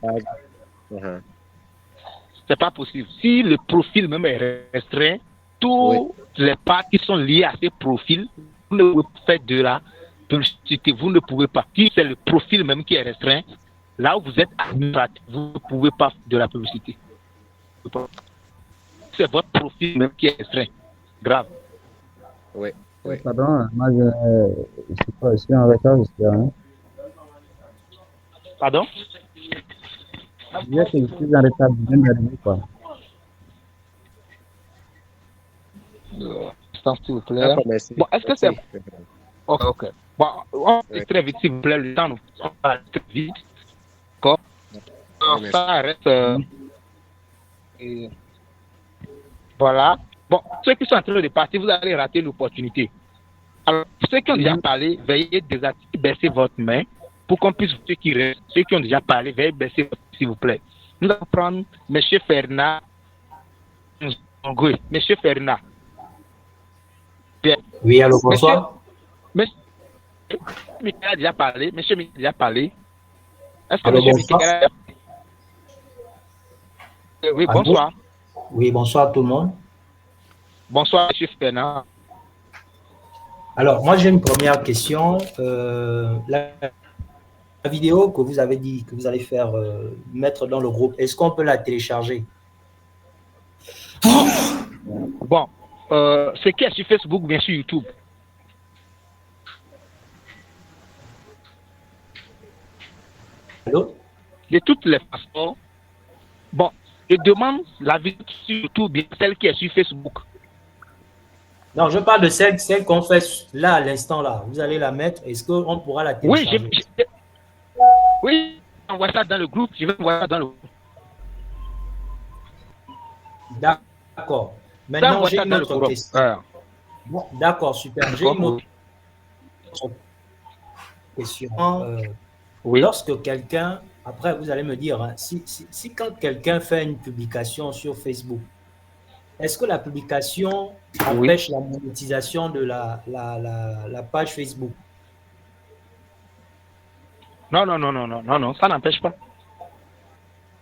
C'est pas possible. Si le profil même est restreint, toutes les pages qui sont liées à ces profils, vous ne pouvez pas faire de la publicité. Vous ne pouvez pas. Si c'est le profil même qui est restreint, là où vous êtes administratif, vous ne pouvez pas faire de la publicité. C'est votre profil même qui est restreint. Grave. Oui. Pardon, moi je suis en retard, j'espère. Hein? Pardon? Je disais que je suis en retard, je viens d'arriver, quoi. S'il vous plaît. Bon, est-ce que c'est... Ok. Bon, on va très vite, s'il vous plaît. Le temps, on va très vite. D'accord? Ça reste... Voilà. Bon, ceux qui sont en train de partir, vous allez rater l'opportunité. Alors, ceux qui ont déjà parlé, veuillez baisser votre main pour qu'on puisse, ceux qui restent, ceux qui ont déjà parlé, veuillez baisser votre main, s'il vous plaît. Nous allons prendre M. Fernand. M. Fernand. Bien. Oui, allô, bonsoir. Monsieur Michael a déjà parlé. Monsieur Michael a déjà parlé. Est-ce que allô, monsieur bonsoir. Michael a... Oui, bonsoir. Oui, bonsoir tout le monde. Bonsoir, M. Fernand. Alors, moi, j'ai une première question. La vidéo que vous avez dit que vous allez faire mettre dans le groupe, est-ce qu'on peut la télécharger? Bon, ce qui est sur Facebook, bien sûr, YouTube. Allô? De toutes les façons, bon, je demande la vidéo sur YouTube, bien celle qui est sur Facebook. Non, je parle de celle qu'on fait là, à l'instant, là. Vous allez la mettre. Est-ce qu'on pourra la télécharger? Oui, envoie ça dans le groupe. Je vais envoyer ça dans le groupe. D'accord. Maintenant, j'ai une autre question. Bon, d'accord, super. J'ai une autre question. Oui. Lorsque quelqu'un, après vous allez me dire, hein, si quand quelqu'un fait une publication sur Facebook, est-ce que la publication empêche la monétisation de la page Facebook? Non, ça n'empêche pas.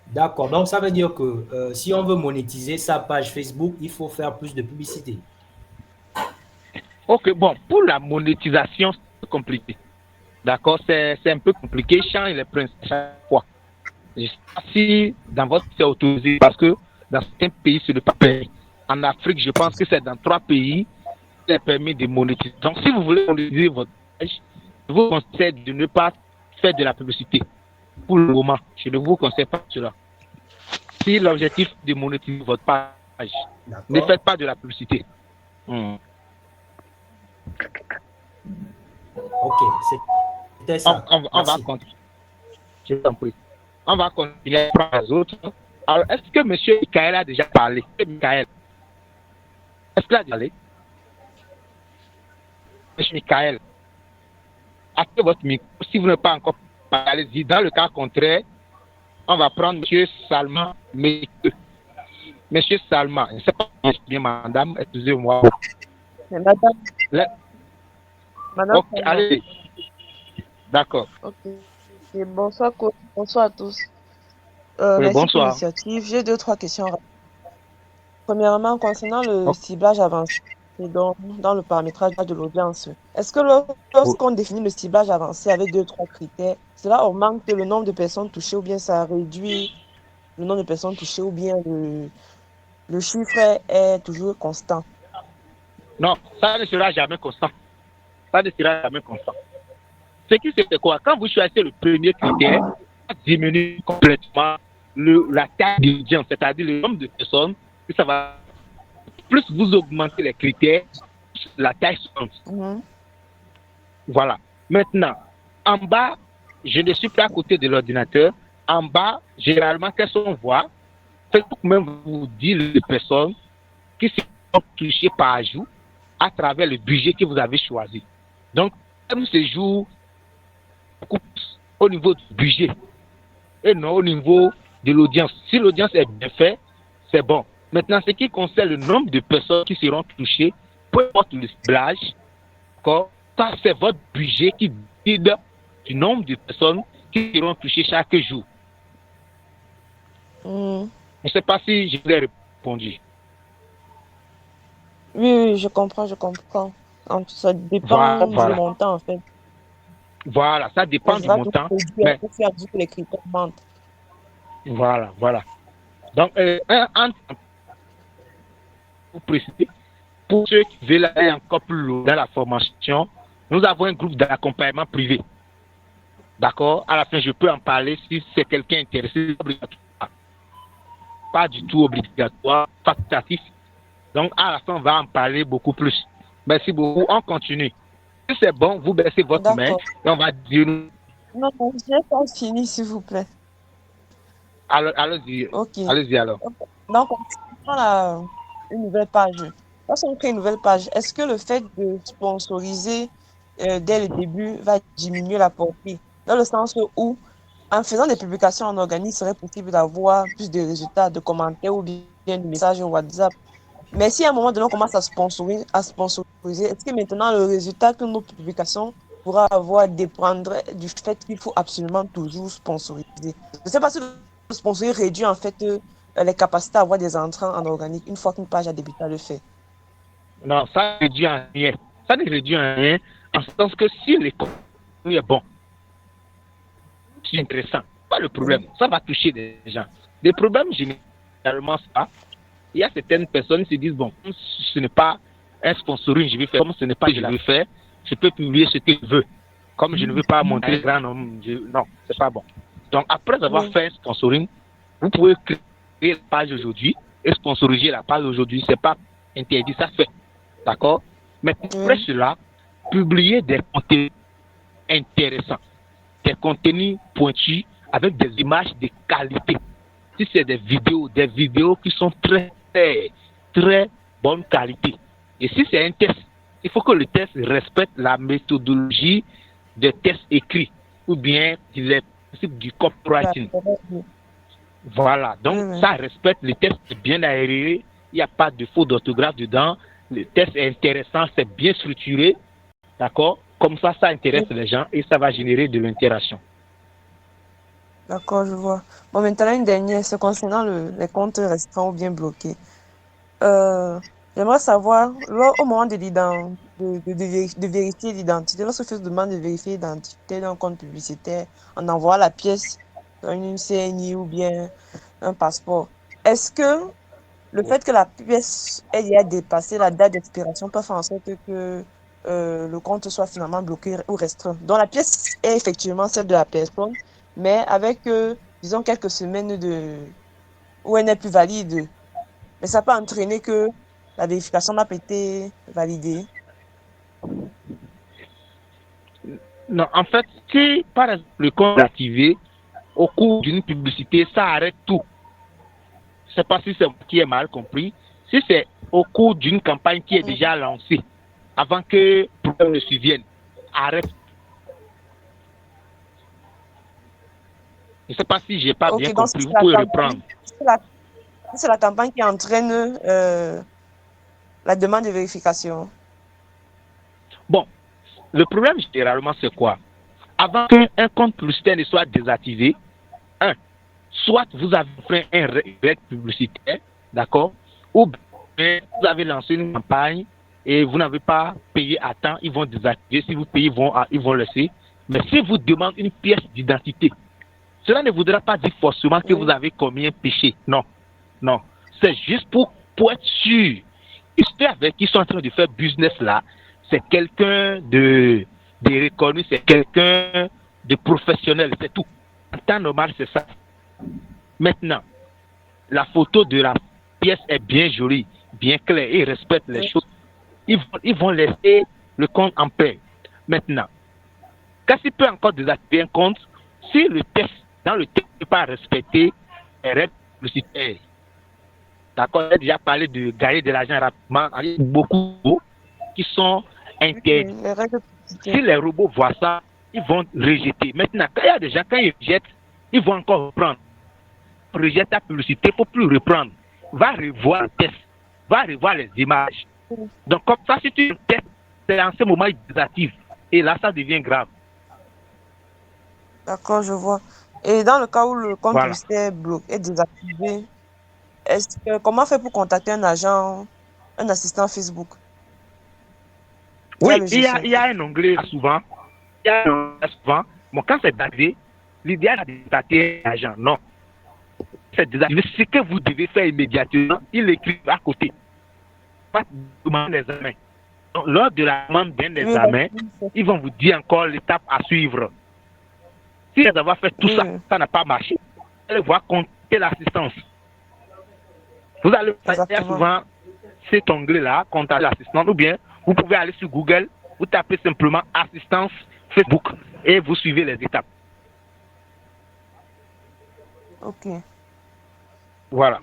D'accord, donc ça veut dire que si on veut monétiser sa page Facebook, il faut faire plus de publicité. Ok, bon, pour la monétisation, c'est compliqué. D'accord, c'est un peu compliqué, change les principes chaque fois. Je ne sais pas si dans votre pays c'est autorisé, parce que dans certains pays, ce n'est pas permis. En Afrique, je pense que c'est dans 3 pays qui est permis de monétiser. Donc, si vous voulez monétiser votre page, je vous conseille de ne pas faire de la publicité. Pour le moment, je ne vous conseille pas cela. Si l'objectif de monétiser votre page, ne faites pas de la publicité. Ok, c'était ça. On va continuer. Je t'en prie. On va continuer à prendre les autres. Alors, est-ce que M. Michael a déjà parlé? Michael, est-ce qu'il a déjà parlé? M. Michael, activez votre micro. Si vous n'avez pas encore parlé, allez-y. Dans le cas contraire, on va prendre M. Salman. M. Salman, je ne sais pas bien, madame, excusez-moi. Madame. Ok, allez. D'accord. Ok. Et bonsoir, coach. Bonsoir à tous. Oui, Merci pour bonsoir. l'initiative. J'ai 2-3 questions. Premièrement, concernant le ciblage avancé dans le paramétrage de l'audience, est-ce que lorsqu'on définit le ciblage avancé avec 2-3 critères, cela augmente le nombre de personnes touchées ou bien ça réduit le nombre de personnes touchées ou bien le chiffre est toujours constant? Non, ça ne sera jamais constant. Ça ne sera jamais constant. Ce qui c'est quoi? Quand vous choisissez le premier critère, ça diminue complètement la taille de l'audience, c'est-à-dire le nombre de personnes que ça va. Plus vous augmentez les critères, la taille change. Voilà. Maintenant, en bas, je ne suis pas à côté de l'ordinateur. En bas, généralement, qu'est-ce qu'on voit? Facebook même vous dit les personnes qui sont touchées par jour à travers le budget que vous avez choisi. Donc, comme ce jour, beaucoup plus au niveau du budget et non au niveau de l'audience. Si l'audience est bien faite, c'est bon. Maintenant, ce qui concerne le nombre de personnes qui seront touchées, peu importe le ciblage, ça c'est votre budget qui décide du nombre de personnes qui seront touchées chaque jour. Je ne sais pas si je vous ai répondu. Oui, je comprends. Ça dépend du montant, en fait. Voilà, ça dépend du montant. Mais... les critères mentent. Voilà. Donc, pour préciser, pour ceux qui veulent aller encore plus loin dans la formation, nous avons un groupe d'accompagnement privé. D'accord? À la fin, je peux en parler si c'est quelqu'un intéressé. Pas du tout obligatoire, facultatif. Donc, à la fin, on va en parler beaucoup plus. Merci beaucoup. On continue. Si c'est bon, vous baissez votre main et on va dire... Non, je n'ai pas fini, s'il vous plaît. Allez-y. Ok. Allez-y alors. Donc, on prend une nouvelle page. Lorsqu'on crée une nouvelle page, est-ce que le fait de sponsoriser dès le début va diminuer la portée? Dans le sens où, en faisant des publications en organique, il serait possible d'avoir plus de résultats, de commentaires ou bien de messages WhatsApp. Mais si à un moment donné, on commence à sponsoriser, est-ce que maintenant le résultat que nos publications pourra avoir dépendrait du fait qu'il faut absolument toujours sponsoriser? Je ne sais pas si le sponsoring réduit en fait les capacités à avoir des entrants en organique une fois qu'une page a débuté à le faire. Non, ça réduit en rien. Ça ne réduit en rien en ce sens que si le contenu est bon, c'est intéressant. Pas le problème. Ça va toucher des gens. Les problèmes, généralement, ça. Il y a certaines personnes qui se disent, bon, ce n'est pas un sponsoring, je vais faire, comme ce n'est pas ce que je veux faire, je peux publier ce que je veux. Comme je ne veux pas montrer grand nombre, non, c'est pas bon. Donc, après avoir fait un sponsoring, vous pouvez créer la page aujourd'hui et sponsoriser la page aujourd'hui. C'est pas interdit, ça se fait. D'accord? Mais après cela, publier des contenus intéressants, des contenus pointus avec des images de qualité. Si c'est des vidéos qui sont très bonne qualité. Et si c'est un test, il faut que le test respecte la méthodologie des tests écrits ou bien les principes du copywriting. Voilà, donc ça respecte, le test est bien aéré, il n'y a pas de faute d'orthographe dedans, le test est intéressant, c'est bien structuré, d'accord? Comme ça intéresse les gens et ça va générer de l'interaction. D'accord, je vois. Bon, maintenant, une dernière, c'est concernant les comptes restreints ou bien bloqués. J'aimerais savoir, au moment de vérifier l'identité, lorsque Facebook demande de vérifier l'identité d'un compte publicitaire, on envoie la pièce, une CNI ou bien un passeport. Est-ce que le fait que la pièce ait dépassé la date d'expiration peut faire en sorte que le compte soit finalement bloqué ou restreint? Donc, la pièce est effectivement celle de la personne, mais avec, disons, quelques semaines où elle n'est plus valide. Mais ça peut entraîner que la vérification n'a pas été validée. Non, en fait, si par exemple le compte est activé, au cours d'une publicité, ça arrête tout. Je ne sais pas si c'est moi qui ai mal compris. Si c'est au cours d'une campagne qui est déjà lancée, avant que le problème ne survienne, arrête. Je ne sais pas si je n'ai pas bien compris. Vous pouvez reprendre. C'est la campagne qui entraîne la demande de vérification. Bon, le problème généralement c'est quoi? avant qu'un compte publicitaire ne soit désactivé, soit vous avez fait un règle publicitaire, d'accord, ou bien vous avez lancé une campagne et vous n'avez pas payé à temps, ils vont désactiver. Si vous payez, ils vont laisser. Mais si vous demandez une pièce d'identité, cela ne voudra pas dire forcément que vous avez commis un péché. Non, non. C'est juste pour être sûr. Et ceux avec qui sont en train de faire business là, c'est quelqu'un de reconnu, c'est quelqu'un de professionnel, c'est tout. En temps normal, c'est ça. Maintenant, la photo de la pièce est bien jolie, bien claire, ils respectent les choses. Ils vont laisser le compte en paix. Maintenant, quand il peut encore désactiver un compte, si le texte, dans le texte, n'est pas respecté, les règles publicitaires. D'accord, j'ai déjà parlé de gagner de l'argent rapidement, avec beaucoup qui sont interdits. Si les robots voient ça, ils vont rejeter. Maintenant, quand il y a des gens, quand ils rejettent, ils vont encore reprendre. Rejette la publicité, il ne faut plus reprendre. Va revoir le test, va revoir les images. Donc, comme ça, si tu testes, c'est en ce moment, il désactive. Et là, ça devient grave. D'accord, je vois. Et dans le cas où le compte publicitaire est désactivé, comment faire pour contacter un agent, un assistant Facebook? Oui, il y a un onglet souvent. Bon, quand c'est désactivé, l'idéal est de contacter un agent. Non. C'est désactivé. Ce que vous devez faire immédiatement, il écrit à côté. Pas demander l'examen. Donc, lors de la demande d'un examen, ils vont vous dire encore l'étape à suivre. Si vous avez fait tout ça, ça n'a pas marché, vous allez voir contacter l'assistance. Vous allez faire souvent cet onglet-là, contacter l'assistance, ou bien vous pouvez aller sur Google, vous tapez simplement assistance Facebook et vous suivez les étapes. Ok. Voilà.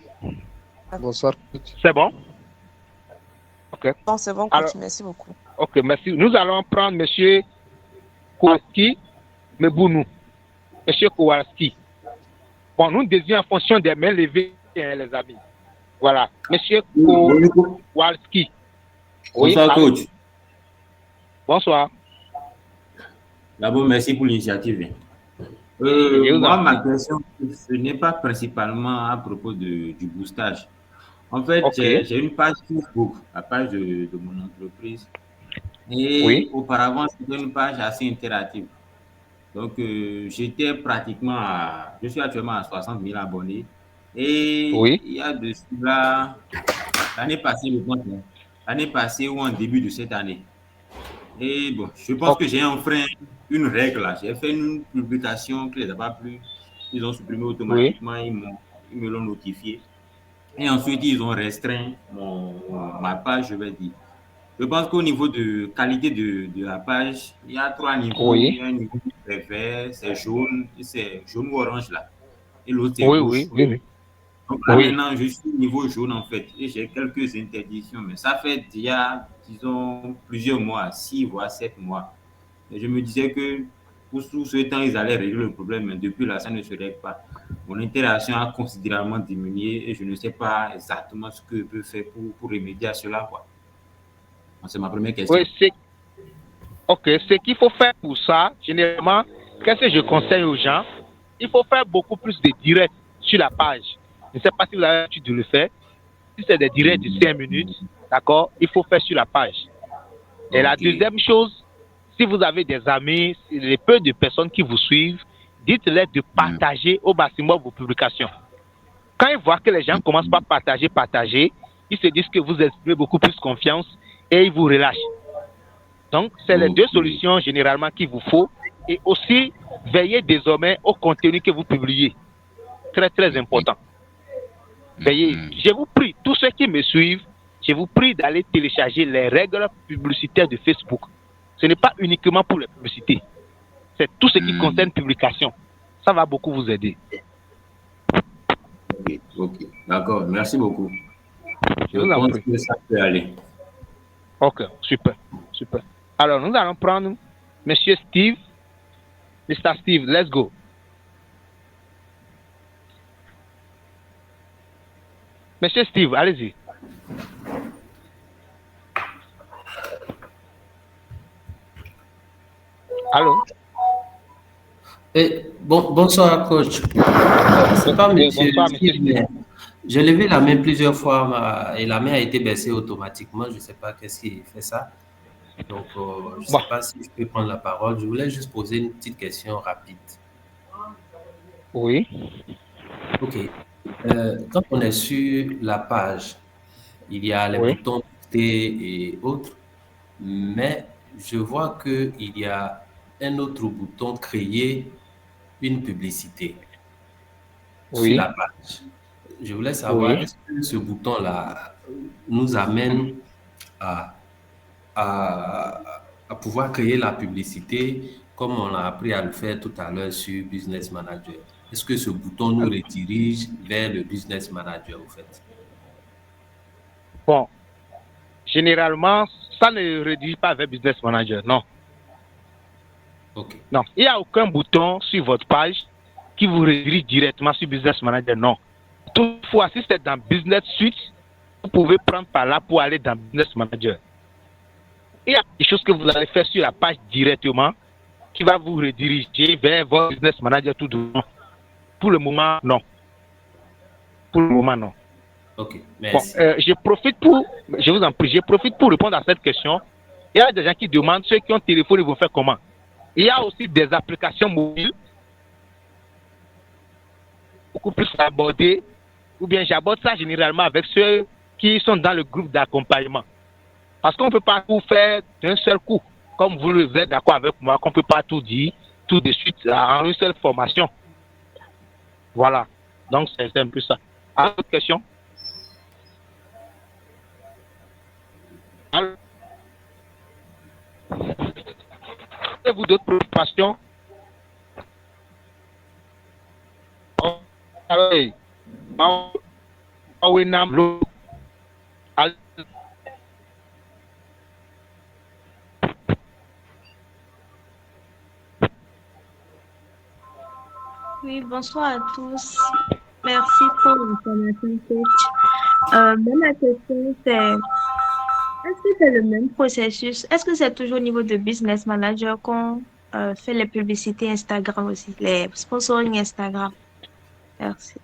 Bonsoir. C'est bon? Ok. Non, c'est bon, coach. Merci beaucoup. Ok, merci. Nous allons prendre M. Kowalski Mebounou. M. Kowalski. Bon, nous désignons en fonction des mains levées, les amis. Voilà. M. Kowalski. Bonsoir, coach. Bonsoir. D'abord, merci pour l'initiative. Moi, ma question, ce n'est pas principalement à propos du boostage. En fait, j'ai une page Facebook, la page de mon entreprise. Et auparavant, c'était une page assez interactive. Donc, j'étais pratiquement je suis actuellement à 60 000 abonnés. Et il y a de cela, l'année passée, l'année passée ou en début de cette année. Et bon, je pense que j'ai enfreint une règle là. J'ai fait une publication qui ne les a pas plu. Ils ont supprimé automatiquement, ils me l'ont notifié. Et ensuite, ils ont restreint ma page, je vais dire. Je pense qu'au niveau de qualité de la page, il y a 3 niveaux. Il y a un niveau qui est vert, c'est jaune, et c'est jaune ou orange là. Et l'autre, c'est rouge. Donc là, maintenant, je suis au niveau jaune en fait. Et j'ai quelques interdictions, mais ça fait déjà, disons, plusieurs mois, 6 voire 7 mois. Et je me disais que pour tout ce temps, ils allaient régler le problème, mais depuis là, ça ne se règle pas. Mon interaction a considérablement diminué et je ne sais pas exactement ce que je peux faire pour remédier à cela, quoi. C'est ma première question. Oui, ce qu'il faut faire pour ça, généralement, qu'est-ce que je conseille aux gens? Il faut faire beaucoup plus de directs sur la page. Je ne sais pas si vous avez l'habitude de le faire. Si c'est des directs de 5 minutes, d'accord, il faut faire sur la page. Et la deuxième chose, si vous avez des amis, les peu de personnes qui vous suivent, dites-leur de partager au maximum vos publications. Quand ils voient que les gens commencent par partager, ils se disent que vous exprimez beaucoup plus confiance et ils vous relâchent. Donc, c'est les deux solutions généralement qu'il vous faut. Et aussi, veillez désormais au contenu que vous publiez. Très, très important. Veillez. Je vous prie, tous ceux qui me suivent, je vous prie d'aller télécharger les règles publicitaires de Facebook. Ce n'est pas uniquement pour les publicités. C'est tout ce qui concerne publication. Ça va beaucoup vous aider. Ok. D'accord. Merci beaucoup. Je pense que ça peut aller. Ok, super. Alors, nous allons prendre Monsieur Steve. Mr. Steve, let's go. Monsieur Steve, allez-y. Allô? Bonsoir, coach. C'est pas monsieur. Bonsoir, monsieur. J'ai levé la main plusieurs fois et la main a été baissée automatiquement. Je ne sais pas qu'est-ce qui fait ça. Donc, je ne sais pas si je peux prendre la parole. Je voulais juste poser une petite question rapide. Oui. OK. Quand on est sur la page, il y a les boutons et autres, mais je vois qu'il y a un autre bouton créer une publicité sur la page. Je voulais savoir, est-ce que ce bouton-là nous amène à pouvoir créer la publicité comme on a appris à le faire tout à l'heure sur Business Manager? Est-ce que ce bouton nous redirige vers le Business Manager, au fait? Bon, généralement, ça ne redirige pas vers Business Manager, non. OK. Non, il n'y a aucun bouton sur votre page qui vous redirige directement sur Business Manager, non. Toutefois, si c'est dans Business Suite, vous pouvez prendre par là pour aller dans Business Manager. Il y a des choses que vous allez faire sur la page directement qui va vous rediriger vers votre Business Manager tout doucement. Pour le moment, non. Pour le moment, non. OK, merci. Bon, je vous en prie, je profite pour répondre à cette question. Il y a des gens qui demandent, ceux qui ont téléphone, ils vont faire comment? Il y a aussi des applications mobiles, beaucoup plus abordées, ou bien j'aborde ça généralement avec ceux qui sont dans le groupe d'accompagnement. Parce qu'on ne peut pas tout faire d'un seul coup. Comme vous êtes d'accord avec moi, qu'on ne peut pas tout dire tout de suite en une seule formation. Voilà. Donc, c'est un peu ça. Autre question? Avez-vous d'autres préoccupations? Oui, bonsoir à tous. Merci pour l'information, coach. Ma question, c'est, est-ce que c'est le même processus? Est-ce que c'est toujours au niveau de Business Manager qu'on fait les publicités Instagram aussi, les sponsoring Instagram? Merci.